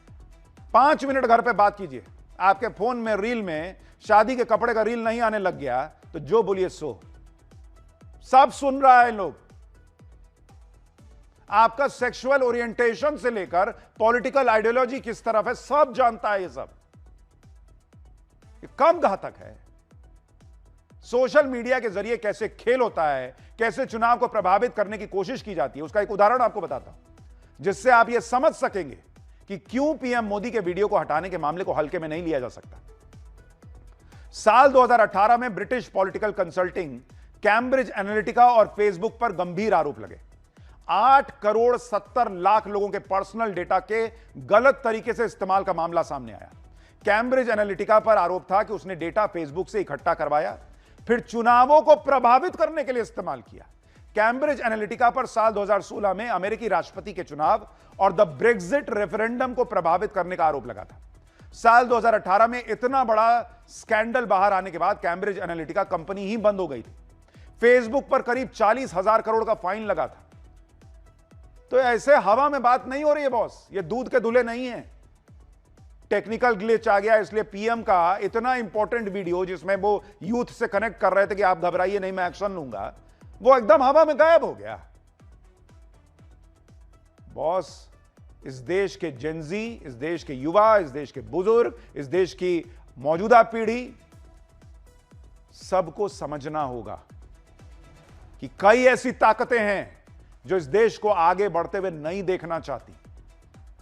Speaker 1: 5 मिनट घर पे बात कीजिए, आपके फोन में रील में शादी के कपड़े का रील नहीं आने लग गया तो जो बोलिए सो। सब सुन रहा है लोग। आपका सेक्सुअल ओरिएंटेशन से लेकर पॉलिटिकल आइडियोलॉजी किस तरफ है, सब जानता है। ये सब ये कम घातक है। सोशल मीडिया के जरिए कैसे खेल होता है, कैसे चुनाव को प्रभावित करने की कोशिश की जाती है, उसका एक उदाहरण आपको बताता हूं, जिससे आप यह समझ सकेंगे कि क्यों पीएम मोदी के वीडियो को हटाने के मामले को हल्के में नहीं लिया जा सकता। साल 2018 में British political consulting, Cambridge Analytica और फेसबुक पर गंभीर आरोप लगे। 8 करोड़ 70 लाख लोगों के पर्सनल डेटा के गलत तरीके से इस्तेमाल का मामला सामने आया। कैम्ब्रिज एनालिटिका पर आरोप था कि उसने डेटा फेसबुक से इकट्ठा करवाया, फिर चुनावों को प्रभावित करने के लिए इस्तेमाल किया। कैम्ब्रिज एनालिटिका पर साल 2016 में अमेरिकी राष्ट्रपति के चुनाव और द ब्रेक्जिट रेफरेंडम को प्रभावित करने का आरोप लगा था। साल 2018 में इतना बड़ा स्कैंडल बाहर आने के बाद कैम्ब्रिज एनालिटिका कंपनी ही बंद हो गई थी। फेसबुक पर करीब 40,000 करोड़ का फाइन लगा था। तो ऐसे हवा में बात नहीं हो रही है बॉस, ये दूध के दूल्हे नहीं है। टेक्निकल ग्लिच आ गया, इसलिए पीएम का इतना इंपॉर्टेंट वीडियो जिसमें वो यूथ से कनेक्ट कर रहे थे कि आप घबराइए नहीं, मैं एक्शन लूंगा, वो एकदम हवा में गायब हो गया। बॉस, इस देश के जेनजी, इस देश के युवा, इस देश के बुजुर्ग, इस देश की मौजूदा पीढ़ी, सबको समझना होगा कि कई ऐसी ताकतें हैं जो इस देश को आगे बढ़ते हुए नहीं देखना चाहती।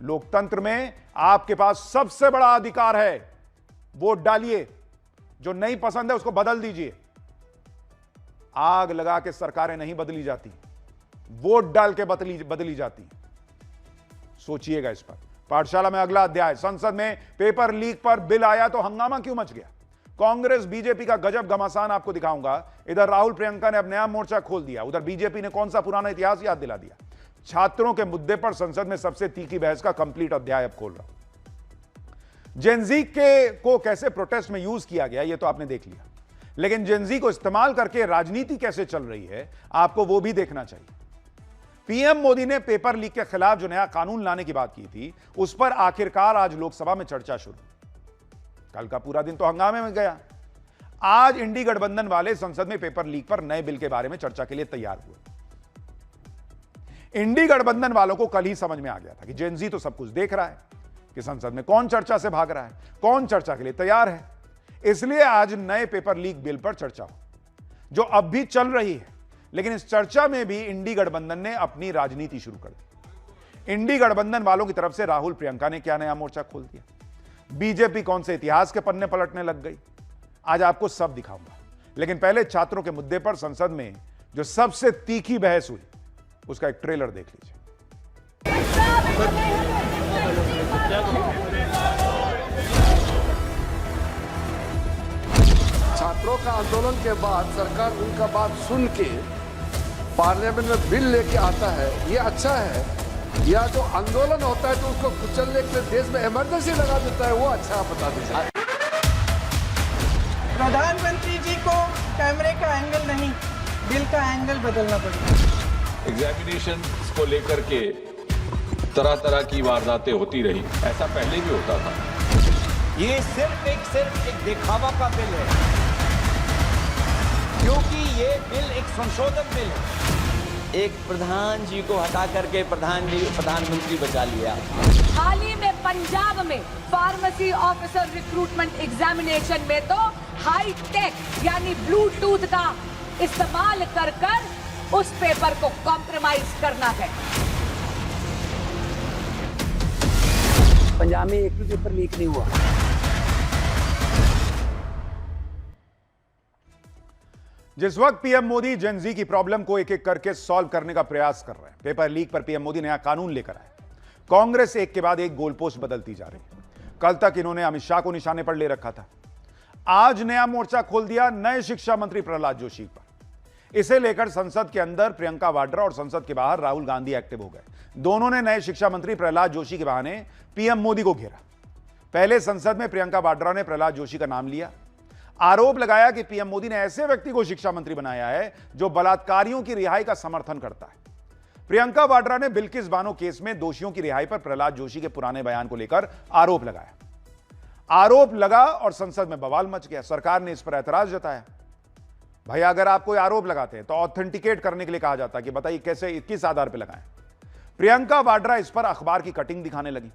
Speaker 1: लोकतंत्र में आपके पास सबसे बड़ा अधिकार है, वोट डालिए, जो नहीं पसंद है उसको बदल दीजिए। आग लगा के सरकारें नहीं बदली जाती, वोट डाल के बदली जाती। सोचिएगा इस पर। पाठशाला में अगला अध्याय, संसद में पेपर लीक पर बिल आया तो हंगामा क्यों मच गया। कांग्रेस बीजेपी का गजब घमासान आपको दिखाऊंगा। इधर राहुल प्रियंका ने अब नया मोर्चा खोल दिया, उधर बीजेपी ने कौन सा पुराना इतिहास याद दिला दिया। छात्रों के मुद्दे पर संसद में सबसे तीखी बहस का कंप्लीट अध्याय अब खोल रहा हूं। जेनजी को कैसे प्रोटेस्ट में यूज किया गया ये तो आपने देख लिया, लेकिन जेनजी को इस्तेमाल करके राजनीति कैसे चल रही है आपको वो भी देखना चाहिए। पीएम मोदी ने पेपर लीक के खिलाफ जो नया कानून लाने की बात की थी, उस पर आखिरकार आज लोकसभा में चर्चा शुरू। कल का पूरा दिन तो हंगामे में गया। आज इंडी गठबंधन वाले संसद में पेपर लीक पर नए बिल के बारे में चर्चा के लिए तैयार हुए। इंडी गठबंधन वालों को कल ही समझ में आ गया था कि जेनजी तो सब कुछ देख रहा है कि संसद में कौन चर्चा से भाग रहा है, कौन चर्चा के लिए तैयार है। इसलिए आज नए पेपर लीक बिल पर चर्चा हो, जो अब भी चल रही है। लेकिन इस चर्चा में भी इंडी गठबंधन ने अपनी राजनीति शुरू कर दी। इंडी गठबंधन वालों की तरफ से राहुल प्रियंका ने क्या नया मोर्चा खोल दिया, बीजेपी कौन से इतिहास के पन्ने पलटने लग गई, आज आपको सब दिखाऊंगा। लेकिन पहले छात्रों के मुद्दे पर संसद में जो सबसे तीखी बहस हुई उसका एक ट्रेलर देख लीजिए।
Speaker 19: छात्रों का आंदोलन के बाद सरकार उनका बात सुन के पार्लियामेंट में बिल लेके आता है, ये अच्छा है। या जो आंदोलन होता है तो उसको कुचलने के लिए देश में इमरजेंसी लगा देता है, वो अच्छा आप बता दीजिए।
Speaker 20: प्रधानमंत्री जी को कैमरे का एंगल नहीं, बिल का एंगल बदलना पड़ेगा।
Speaker 21: एग्जामिनेशन को लेकर के तरह तरह की वारदातें होती रही, ऐसा पहले भी होता था।
Speaker 22: ये सिर्फ एक दिखावा का बिल है, क्योंकि ये बिल एक संशोधन बिल है। एक प्रधान जी को हटा करके प्रधानमंत्री बचा लिया।
Speaker 8: हाल ही में पंजाब में फार्मेसी ऑफिसर रिक्रूटमेंट एग्जामिनेशन में तो हाई टेक यानी ब्लूटूथ का इस्तेमाल कर उस पेपर को कॉम्प्रोमाइज करना है।
Speaker 9: पंजाब में एक भी पेपर लीक नहीं हुआ।
Speaker 1: जिस वक्त पीएम मोदी जेनजी की प्रॉब्लम को एक एक करके सॉल्व करने का प्रयास कर रहे हैं, पेपर लीक पर पीएम मोदी नया कानून लेकर आए। कांग्रेस एक के बाद एक गोलपोस्ट बदलती जा रही है। कल तक इन्होंने अमित शाह को निशाने पर ले रखा था, आज नया मोर्चा खोल दिया नए शिक्षा मंत्री प्रहलाद जोशी पर। इसे लेकर संसद के अंदर प्रियंका वाड्रा और संसद के बाहर राहुल गांधी एक्टिव हो गए। दोनों ने नए शिक्षा मंत्री प्रहलाद जोशी के बहाने पीएम मोदी को घेरा। पहले संसद में प्रियंका वाड्रा ने प्रहलाद जोशी का नाम लिया, आरोप लगाया कि पीएम मोदी ने ऐसे व्यक्ति को शिक्षा मंत्री बनाया है जो बलात्कारियों की रिहाई का समर्थन करता है। प्रियंका वाड्रा ने बिल्किस बानो केस में दोषियों की रिहाई पर प्रहलाद जोशी के पुराने बयान को लेकर आरोप लगाया। आरोप लगा और संसद में बवाल मच गया। सरकार ने इस पर ऐतराज जताया। भाई, अगर आप कोई आरोप लगाते हैं तो ऑथेंटिकेट करने के लिए कहा जाता है कि बताइए कैसे, किस आधार पर लगाएं। प्रियंका वाड्रा इस पर अखबार की कटिंग दिखाने लगी,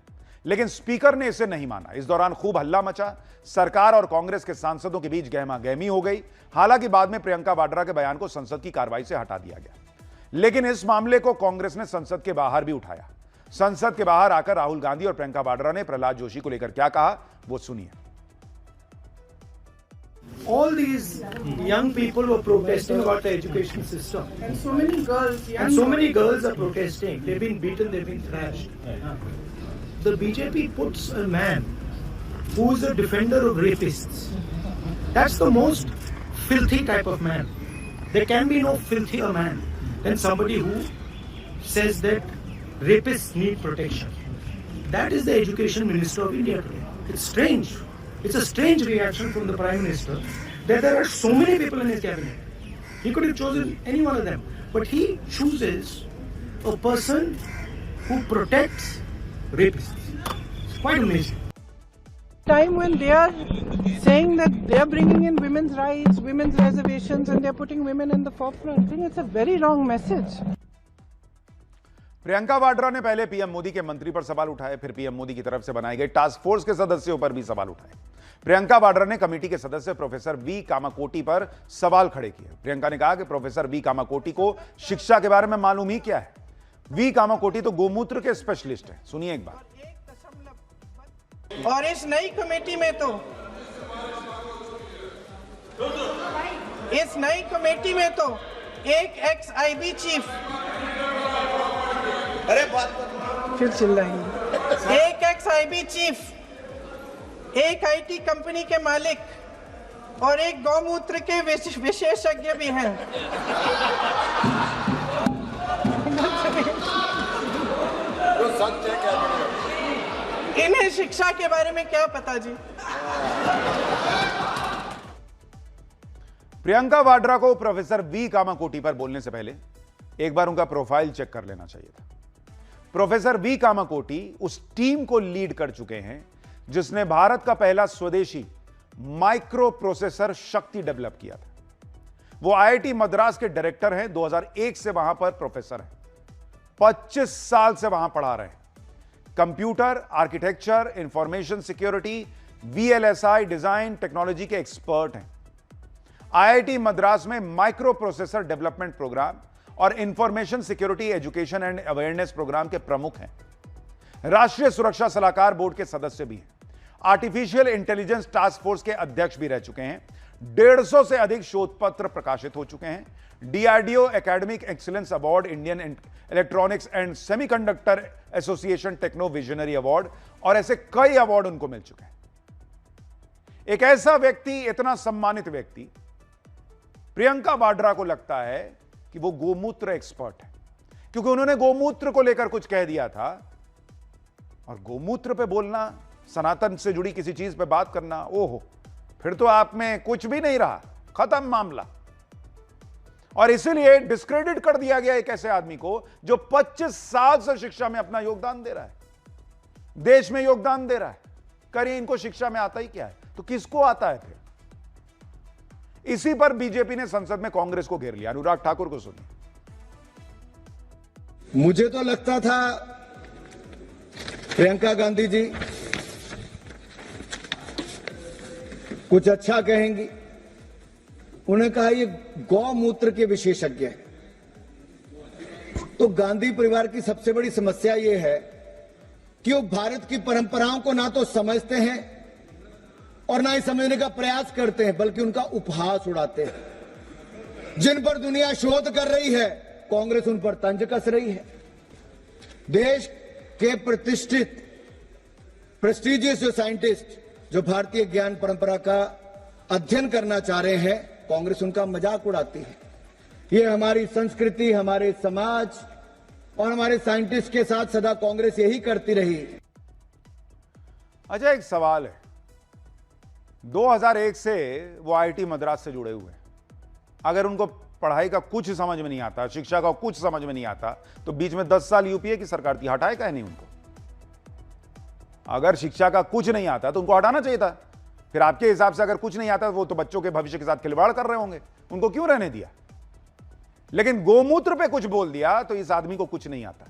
Speaker 1: लेकिन स्पीकर ने इसे नहीं माना। इस दौरान खूब हल्ला मचा। सरकार और कांग्रेस के सांसदों के बीच गहमा गहमी हो गई। हालांकि बाद में प्रियंका वाड्रा के बयान को संसद की कार्रवाई से हटा दिया गया, लेकिन इस मामले को कांग्रेस ने संसद के बाहर भी उठाया। संसद के बाहर आकर राहुल गांधी और प्रियंका वाड्रा ने प्रहलाद जोशी को लेकर क्या कहा, वो सुनिए।
Speaker 23: All these young people were protesting about the education system, and so many girls are protesting. They've been beaten, they've been thrashed. The BJP puts a man who is a defender of rapists. That's the most filthy type of man. There can be no filthier man than somebody who says that rapists need protection. That is the education minister of India today. It's strange. It's a strange reaction from the Prime Minister that there are so many people in his cabinet. He could have chosen any one of them, but he chooses a person who protects rapists. It's quite amazing.
Speaker 20: Time when they are saying that they are bringing in women's rights, women's reservations, and they are putting women in the forefront, I think it's a very wrong message.
Speaker 1: Priyanka Vadra ने पहले PM Modi के मंत्री पर सवाल उठाए, फिर PM Modi की तरफ से बनाई गई टास्क फोर्स के सदस्यों पर भी सवाल उठाए। प्रियंका वाड्रा ने कमेटी के सदस्य प्रोफेसर वी कामाकोटी पर सवाल खड़े किए। प्रियंका ने कहा कि प्रोफेसर वी कामाकोटी को शिक्षा के बारे में मालूम ही क्या है। वी कामाकोटी तो गोमूत्र के स्पेशलिस्ट हैं। सुनिए एक बार।
Speaker 20: और इस नई कमेटी में तो एक एक्स आईबी चीफ, अरे बात फिर चिल्लाएंगे, एक एक्स आईबी चीफ, एक आईटी कंपनी के मालिक और एक गौमूत्र के विशेषज्ञ भी हैं। तो सच है क्या? इन्हें शिक्षा के बारे में क्या पता जी?
Speaker 1: प्रियंका वाड्रा को प्रोफेसर वी कामाकोटी पर बोलने से पहले एक बार उनका प्रोफाइल चेक कर लेना चाहिए था। प्रोफेसर वी कामाकोटी उस टीम को लीड कर चुके हैं जिसने भारत का पहला स्वदेशी माइक्रो प्रोसेसर शक्ति डेवलप किया था। वो आईआईटी मद्रास के डायरेक्टर हैं, 2001 से वहां पर प्रोफेसर हैं, 25 साल से वहां पढ़ा रहे हैं। Computer architecture, information security, VLSI design technology के एक्सपर्ट हैं। आईआईटी मद्रास में माइक्रो प्रोसेसर डेवलपमेंट प्रोग्राम और information security education and awareness programme के प्रमुख हैं। राष्ट्रीय सुरक्षा सलाहकार बोर्ड के सदस्य भी हैं। आर्टिफिशियल इंटेलिजेंस टास्क फोर्स के अध्यक्ष भी रह चुके हैं। 150 से अधिक शोध पत्र प्रकाशित हो चुके हैं। DRDO academic excellence award, Indian electronics and semiconductor association techno visionary award और ऐसे कई अवार्ड उनको मिल चुके हैं। एक ऐसा व्यक्ति, इतना सम्मानित व्यक्ति, प्रियंका वाड्रा को लगता है कि वो गोमूत्र एक्सपर्ट है, क्योंकि उन्होंने गोमूत्र को लेकर कुछ कह दिया था। और गोमूत्र पे बोलना, सनातन से जुड़ी किसी चीज पे बात करना, ओहो, फिर तो आप में कुछ भी नहीं रहा, खत्म मामला। और इसीलिए डिस्क्रेडिट कर दिया गया एक ऐसे आदमी को जो 25 साल से शिक्षा में अपना योगदान दे रहा है, देश में योगदान दे रहा है। करिए, इनको शिक्षा में आता ही क्या है, तो किसको आता है फिर? इसी पर बीजेपी ने संसद में कांग्रेस को घेर लिया। अनुराग ठाकुर को सुनिए।
Speaker 2: मुझे तो लगता था प्रियंका गांधी जी कुछ अच्छा कहेंगी। उन्हें कहा ये गौमूत्र के विशेषज्ञ हैं। तो गांधी परिवार की सबसे बड़ी समस्या ये है कि वो भारत की परंपराओं को ना तो समझते हैं और ना ही समझने का प्रयास करते हैं, बल्कि उनका उपहास उड़ाते हैं। जिन पर दुनिया शोध कर रही है, कांग्रेस उन पर तंज कस रही है। देश के प्रतिष्ठित प्रेस्टिजियस साइंटिस्ट जो भारतीय ज्ञान परंपरा का अध्ययन करना चाह रहे हैं, कांग्रेस उनका मजाक उड़ाती है। ये हमारी संस्कृति, हमारे समाज और हमारे साइंटिस्ट के साथ सदा कांग्रेस यही करती रही।
Speaker 1: अच्छा, एक सवाल है। 2001 से वो आईआईटी मद्रास से जुड़े हुए हैं। अगर उनको पढ़ाई का कुछ समझ में नहीं आता, शिक्षा का कुछ समझ में नहीं आता, तो बीच में 10 साल यूपीए की सरकार थी, हटाए क्या नहीं उनको? अगर शिक्षा का कुछ नहीं आता तो उनको हटाना चाहिए था। फिर आपके हिसाब से अगर कुछ नहीं आता, वो तो बच्चों के भविष्य के साथ खिलवाड़ कर रहे होंगे, उनको क्यों रहने दिया? लेकिन गोमूत्र पे कुछ बोल दिया तो इस आदमी को कुछ नहीं आता।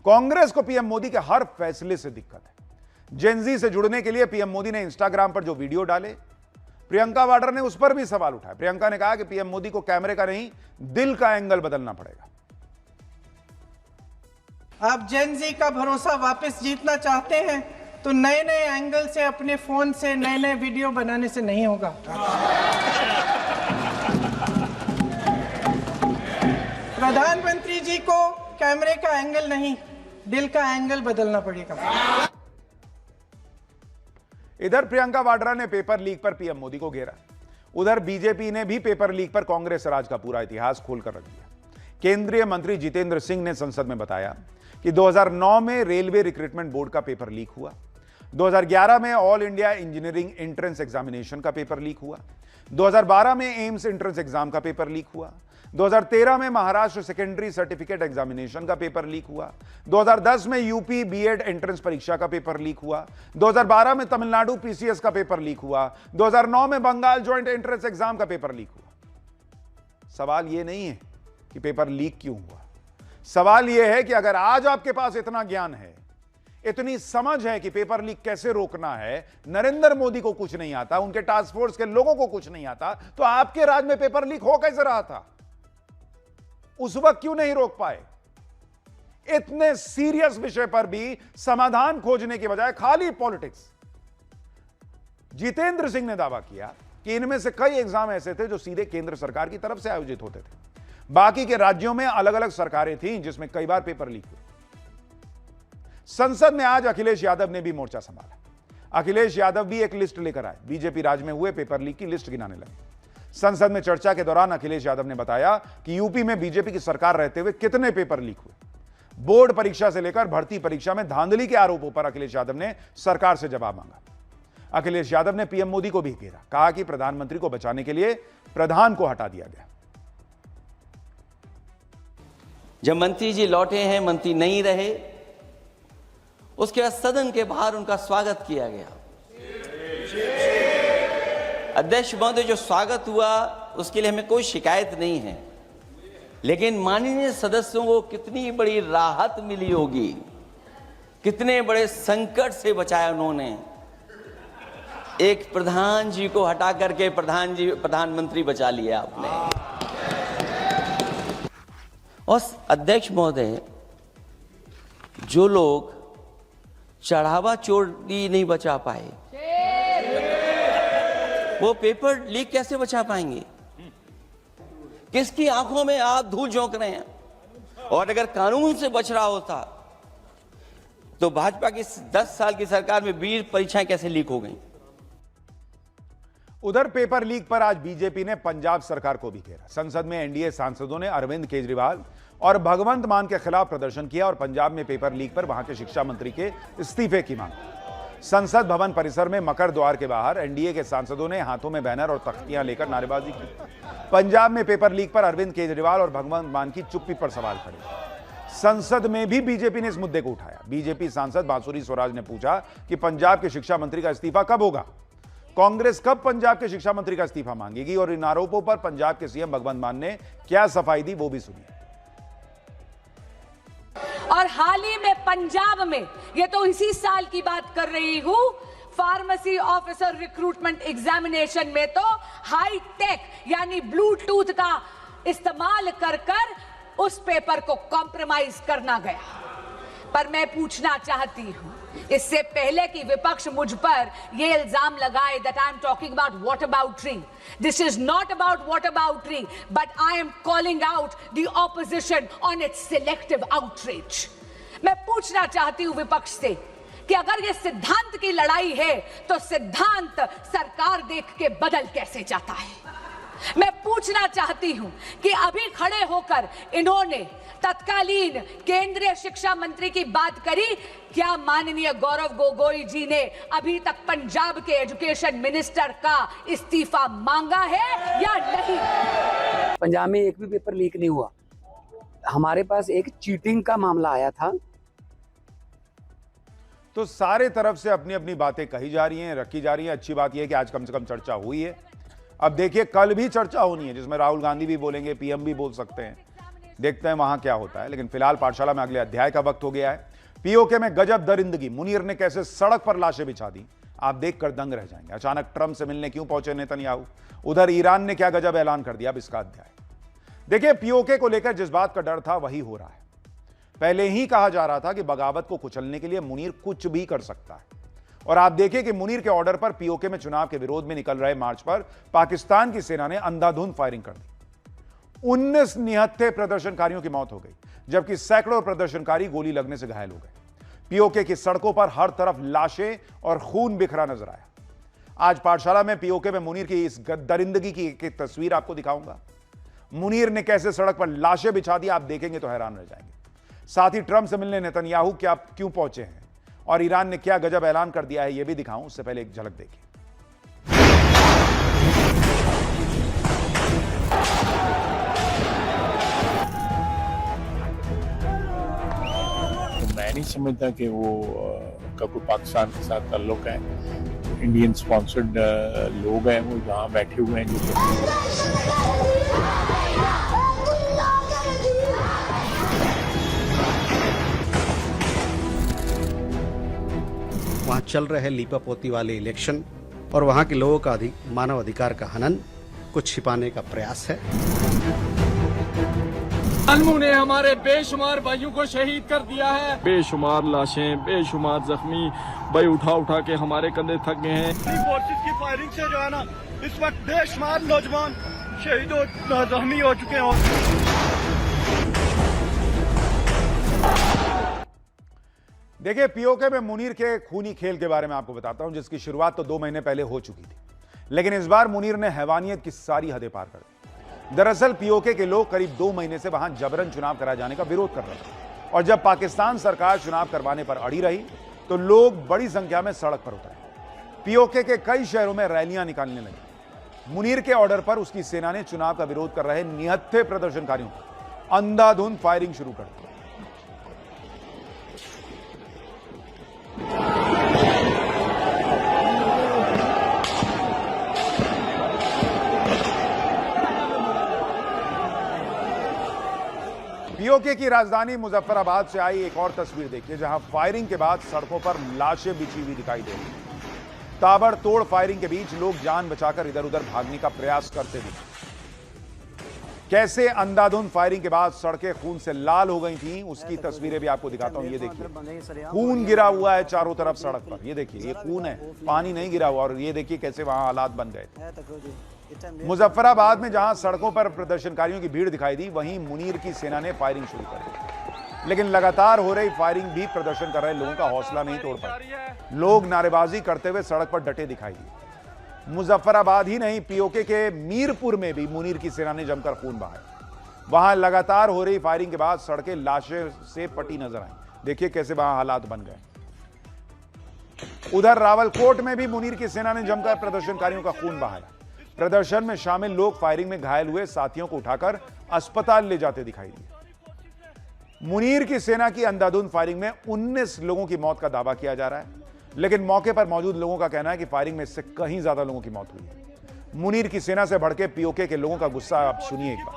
Speaker 1: कांग्रेस को पीएम मोदी के हर फैसले से दिक्कत है। जेनजी से जुड़ने के लिए पीएम मोदी ने इंस्टाग्राम पर जो वीडियो डाले, प्रियंका वाड्रा ने उस पर भी सवाल उठाया। प्रियंका ने कहा कि पीएम मोदी को कैमरे का नहीं, दिल का एंगल बदलना पड़ेगा।
Speaker 20: आप जेनजी का भरोसा वापस जीतना चाहते हैं तो नए नए एंगल से, अपने फोन से नए नए वीडियो बनाने से नहीं होगा। प्रधानमंत्री जी को कैमरे का एंगल नहीं, दिल का एंगल बदलना पड़ेगा।
Speaker 1: इधर प्रियंका वाड्रा ने पेपर लीक पर पीएम मोदी को घेरा, उधर बीजेपी ने भी पेपर लीक पर कांग्रेस राज का पूरा इतिहास खोलकर रख दिया। केंद्रीय मंत्री जितेंद्र सिंह ने संसद में बताया कि 2009 में रेलवे रिक्रूटमेंट बोर्ड का पेपर लीक हुआ, 2011 में all India engineering entrance examination का पेपर लीक हुआ, 2012 में एम्स एंट्रेंस एग्जाम का पेपर लीक हुआ, 2013 में महाराष्ट्र सेकेंडरी सर्टिफिकेट एग्जामिनेशन का पेपर लीक हुआ, 2010 में यूपी बीएड एंट्रेंस परीक्षा का पेपर लीक हुआ, 2012 में तमिलनाडु पीसीएस का पेपर लीक हुआ, 2009 में बंगाल ज्वाइंट एंट्रेंस एग्जाम का पेपर लीक हुआ। सवाल यह नहीं है कि पेपर लीक क्यों हुआ, सवाल यह है कि अगर आज आपके पास इतना ज्ञान है, इतनी समझ है कि पेपर लीक कैसे रोकना है, नरेंद्र मोदी को कुछ नहीं आता, उनके टास्क फोर्स के लोगों को कुछ नहीं आता, तो आपके राज में पेपर लीक हो कैसे रहा था? उस वक्त क्यों नहीं रोक पाए? इतने सीरियस विषय पर भी समाधान खोजने की बजाय खाली पॉलिटिक्स। जितेंद्र सिंह ने दावा किया कि इनमें से कई एग्जाम ऐसे थे जो सीधे केंद्र सरकार की तरफ से आयोजित होते थे, बाकी के राज्यों में अलग अलग सरकारें थीं जिसमें कई बार पेपर लीक हुए। संसद में आज अखिलेश यादव ने भी मोर्चा संभाला। अखिलेश यादव भी एक लिस्ट लेकर आए, बीजेपी राज में हुए पेपर लीक की लिस्ट गिनाने लगे। संसद में चर्चा के दौरान अखिलेश यादव ने बताया कि यूपी में बीजेपी की सरकार रहते हुए कितने पेपर लीक हुए। बोर्ड परीक्षा से लेकर भर्ती परीक्षा में धांधली के आरोपों पर अखिलेश यादव ने सरकार से जवाब मांगा। अखिलेश यादव ने पीएम मोदी को भी घेरा, कहा कि प्रधानमंत्री को बचाने के लिए प्रधान को हटा दिया गया।
Speaker 9: जब मंत्री जी लौटे हैं, मंत्री नहीं रहे, उसके बाद सदन के बाहर उनका स्वागत किया गया। अध्यक्ष महोदय, जो स्वागत हुआ उसके लिए हमें कोई शिकायत नहीं है, लेकिन माननीय सदस्यों को कितनी बड़ी राहत मिली होगी, कितने बड़े संकट से बचाया उन्होंने। एक प्रधान जी को हटा करके प्रधानमंत्री बचा लिया आपने। और अध्यक्ष महोदय, जो लोग चढ़ावा चोरी नहीं बचा पाए, वो पेपर लीक कैसे बचा पाएंगे? किसकी आंखों में आप धूल झोंक रहे हैं? और अगर कानून से बच रहा होता तो भाजपा की 10 साल की सरकार में 20 परीक्षाएं कैसे लीक हो गई?
Speaker 1: उधर पेपर लीक पर आज बीजेपी ने पंजाब सरकार को भी घेरा। संसद में एनडीए सांसदों ने अरविंद केजरीवाल और भगवंत मान के खिलाफ प्रदर्शन किया और पंजाब में पेपर लीक पर वहां के शिक्षा मंत्री के इस्तीफे की मांग। संसद भवन परिसर में मकर द्वार के बाहर एनडीए के सांसदों ने हाथों में बैनर और तख्तियां लेकर नारेबाजी की। पंजाब में पेपर लीक पर अरविंद केजरीवाल और भगवंत मान की चुप्पी पर सवाल खड़े। संसद में भी बीजेपी ने इस मुद्दे को उठाया। बीजेपी सांसद बांसुरी स्वराज ने पूछा कि पंजाब के शिक्षा मंत्री का इस्तीफा कब होगा, कांग्रेस कब पंजाब के शिक्षा मंत्री का इस्तीफा मांगेगी, और इन आरोपों पर पंजाब के सीएम भगवंत मान ने क्या सफाई दी, वो भी सुनिए।
Speaker 8: और हाल ही में पंजाब में, ये तो इसी साल की बात कर रही हूं, फार्मेसी ऑफिसर रिक्रूटमेंट एग्जामिनेशन में तो हाई टेक यानी ब्लूटूथ का इस्तेमाल कर उस पेपर को कॉम्प्रोमाइज करना गया। पर मैं पूछना चाहती हूं, इससे पहले कि विपक्ष मुझ पर यह इल्जाम लगाए that I am talking about whataboutery. This is not about whataboutery, but I am calling out the opposition on its selective outrage. मैं पूछना चाहती हूं विपक्ष से कि अगर ये सिद्धांत की लड़ाई है तो सिद्धांत सरकार देख के बदल कैसे जाता है। मैं पूछना चाहती हूं कि अभी खड़े होकर इन्होंने तत्कालीन केंद्रीय शिक्षा मंत्री की बात करी, क्या माननीय गौरव गोगोई जी ने अभी तक पंजाब के एजुकेशन मिनिस्टर का इस्तीफा मांगा है या नहीं?
Speaker 3: पंजाब में एक भी पेपर लीक नहीं हुआ। हमारे पास एक चीटिंग का मामला आया था।
Speaker 1: तो सारे तरफ से अपनी अपनी बातें कही जा रही हैं, रखी जा रही हैं। अच्छी बात यह है कि आज कम से कम चर्चा हुई है। अब देखिए कल भी चर्चा होनी है जिसमें राहुल गांधी भी बोलेंगे, पीएम भी बोल सकते हैं। देखते हैं वहां क्या होता है। लेकिन फिलहाल पाठशाला में अगले अध्याय का वक्त हो गया है। पीओके में गजब दरिंदगी, मुनीर ने कैसे सड़क पर लाशें बिछा दी, आप देखकर दंग रह जाएंगे। अचानक ट्रंप से मिलने क्यों पहुंचे नेतन्याहू, उधर ईरान ने क्या गजब ऐलान कर दिया, अब इसका अध्याय देखिए। पीओके को लेकर जिस बात का डर था वही हो रहा है। पहले ही कहा जा रहा था कि बगावत को कुचलने के लिए मुनीर कुछ भी कर सकता है। और आप देखिए कि मुनीर के ऑर्डर पर पीओके में चुनाव के विरोध में निकल रहे मार्च पर पाकिस्तान की सेना ने अंधाधुंध फायरिंग कर दी। 19 निहत्थे प्रदर्शनकारियों की मौत हो गई, जबकि सैकड़ों प्रदर्शनकारी गोली लगने से घायल हो गए। पीओके की सड़कों पर हर तरफ लाशें और खून बिखरा नजर आया। आज पाठशाला में पीओके में मुनीर की इस दरिंदगी की एक तस्वीर आपको दिखाऊंगा। मुनीर ने कैसे सड़क पर लाशें बिछा दी, आप देखेंगे तो हैरान रह जाएंगे। साथ ही ट्रंप से मिलने नेतन्याहू क्यों पहुंचे हैं और ईरान ने क्या गजब ऐलान कर दिया है, यह भी दिखाऊं। उससे पहले एक झलक देखिए।
Speaker 4: तो मैं नहीं समझता कि वो का कोई पाकिस्तान के साथ ताल्लुक है। इंडियन स्पॉन्सर्ड लोग हैं, वो यहाँ बैठे हुए हैं जो
Speaker 10: वहाँ चल रहे लीपापोती वाले इलेक्शन और वहाँ के लोगों का मानव अधिकार का हनन कुछ छिपाने का प्रयास है।
Speaker 24: अनमू ने हमारे बेशुमार भाइयों को शहीद कर दिया है। बेशुमार लाशें, बेशुमार जख्मी भाई उठा उठा के हमारे कंधे थक गए हैं।
Speaker 12: फोर्सेस की फायरिंग से जो है ना, इस वक्त बेशुमार नौजवान शहीद और जख्मी हो चुके हैं।
Speaker 1: देखिए पीओके में मुनीर के खूनी खेल के बारे में आपको बताता हूं, जिसकी शुरुआत तो 2 महीने पहले हो चुकी थी, लेकिन इस बार मुनीर ने हैवानियत की सारी हदें पार कर दी। दरअसल पीओके के लोग करीब 2 महीने से वहां जबरन चुनाव कराए जाने का विरोध कर रहे थे, और जब पाकिस्तान सरकार चुनाव करवाने पर अड़ी रही तो लोग बड़ी संख्या में सड़क पर उतरे। पीओके के कई शहरों में रैलियां निकालने लगी। मुनीर के ऑर्डर पर उसकी सेना ने चुनाव का विरोध कर रहे निहत्थे प्रदर्शनकारियों को अंधाधुंध फायरिंग शुरू कर दी। पीओके की राजधानी मुजफ्फराबाद से आई एक और तस्वीर देखिए, जहां फायरिंग के बाद सड़कों पर लाशें बिछी हुई दिखाई दे रही। ताबड़तोड़ फायरिंग के बीच लोग जान बचाकर इधर उधर भागने का प्रयास करते दिखे। कैसे अंधाधुंध फायरिंग के बाद सड़कें खून से लाल हो गई थीं, उसकी तस्वीरें भी आपको दिखाता हूं। ये देखिए खून गिरा हुआ है चारों तरफ सड़क पर। ये देखिए, ये खून है, पानी नहीं गिरा हुआ। और ये देखिए कैसे वहां हालात बन गए थे। मुजफ्फराबाद में जहां सड़कों पर प्रदर्शनकारियों की भीड़ दिखाई दी, वहीं मुनीर की सेना ने फायरिंग शुरू कर दी। लेकिन लगातार हो रही फायरिंग भी प्रदर्शन कर रहे लोगों का हौसला नहीं तोड़ पाई। लोग नारेबाजी करते हुए सड़क पर डटे दिखाई दिए। मुजफ्फराबाद ही नहीं, पीओके के मीरपुर में भी मुनीर की सेना ने जमकर खून बहाया। वहां लगातार हो रही फायरिंग के बाद सड़कें लाशें से पटी नजर आई। देखिए कैसे वहां हालात बन गए। उधर रावलकोट में भी मुनीर की सेना ने जमकर प्रदर्शनकारियों का खून बहाया। प्रदर्शन में शामिल लोग फायरिंग में घायल हुए साथियों को उठाकर अस्पताल ले जाते दिखाई दिए। मुनीर की सेना की अंधाधुंध फायरिंग में 19 लोगों की मौत का दावा किया जा रहा है, लेकिन मौके पर मौजूद लोगों का कहना है कि फायरिंग में इससे कहीं ज्यादा लोगों की मौत हुई है। मुनीर की सेना से भड़के पीओके के लोगों का गुस्सा आप सुनिए एक बार।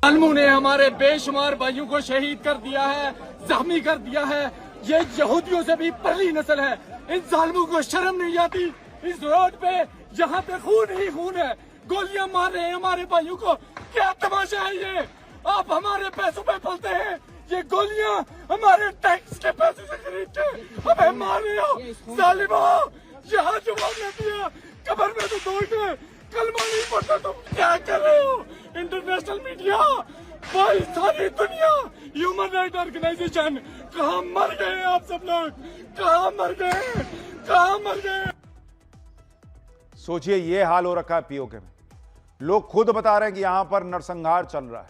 Speaker 24: जालिमों ने हमारे बेशुमार भाइयों को शहीद कर दिया है, जख्मी कर दिया है। ये यहूदियों से भी पहली नस्ल है। इन जालिमों को शर्म नहीं आती। इस रोड पे जहाँ पे खून ही खून है, गोलियां मार रहे हैं हमारे भाइयों को। क्या तमाशा है ये? आप हमारे पैसों पे पलते हैं। ये गोलियां हमारे टैक्स के पैसे से खरीदते हमें मार रहे हो। जालिमों, यहाँ जवाब न दिया, कब्र में तो दौड़ गए, कलमा नहीं पड़ता, तुम क्या कर रहे हो? इंटरनेशनल मीडिया, भाई सारी दुनिया, ह्यूमन राइट ऑर्गेनाइजेशन, कहाँ मर गए आप सब लोग? कहाँ मर गए? कहाँ मर गए?
Speaker 1: सोचिए, ये हाल हो रखा है पीओके में। लोग खुद बता रहे हैं कि यहां पर नरसंहार चल रहा है,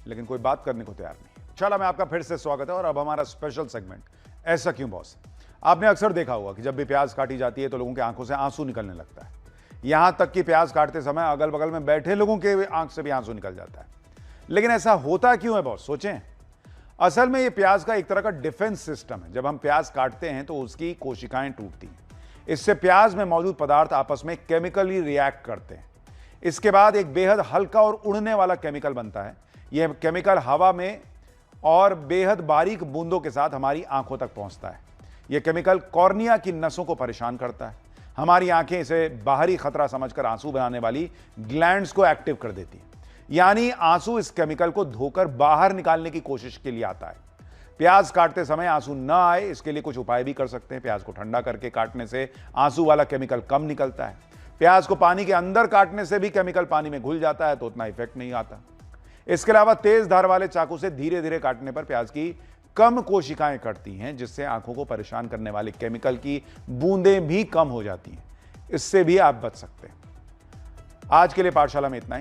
Speaker 1: लेकिन कोई बात करने को तैयार नहीं। चला, मैं आपका फिर से स्वागत है और अब हमारा स्पेशल सेगमेंट, ऐसा क्यों बॉस। आपने अक्सर देखा होगा कि जब भी प्याज काटी जाती है तो लोगों की आंखों से आंसू निकलने लगता है। यहां तक कि प्याज काटते समय अगल बगल में बैठे लोगों के आंख से भी आंसू निकल जाता है। लेकिन ऐसा होता क्यों है बॉस? सोचें। असल में ये प्याज का एक तरह का डिफेंस सिस्टम है। जब हम प्याज काटते हैं तो उसकी कोशिकाएं टूटती हैं। इससे प्याज में मौजूद पदार्थ आपस में केमिकली रिएक्ट करते हैं। इसके बाद एक बेहद हल्का और उड़ने वाला केमिकल बनता है। यह केमिकल हवा में और बेहद बारीक बूंदों के साथ हमारी आंखों तक पहुंचता है। यह केमिकल कॉर्निया की नसों को परेशान करता है। हमारी आंखें इसे बाहरी खतरा समझकर आंसू बनाने वाली ग्लैंड्स को एक्टिव कर देती हैं। यानी आंसू इस केमिकल को धोकर बाहर निकालने की कोशिश के लिए आता है। प्याज काटते समय आंसू न आए, इसके लिए कुछ उपाय भी कर सकते हैं। प्याज को ठंडा करके काटने से आंसू वाला केमिकल कम निकलता है। प्याज को पानी के अंदर काटने से भी केमिकल पानी में घुल जाता है तो उतना इफेक्ट नहीं आता। इसके अलावा तेज धार वाले चाकू से धीरे धीरे काटने पर प्याज की कम कोशिकाएं कटती हैं, जिससे आंखों को परेशान करने वाले केमिकल की बूंदें भी कम हो जाती हैं। इससे भी आप बच सकते हैं। आज के लिए पाठशाला में इतना ही।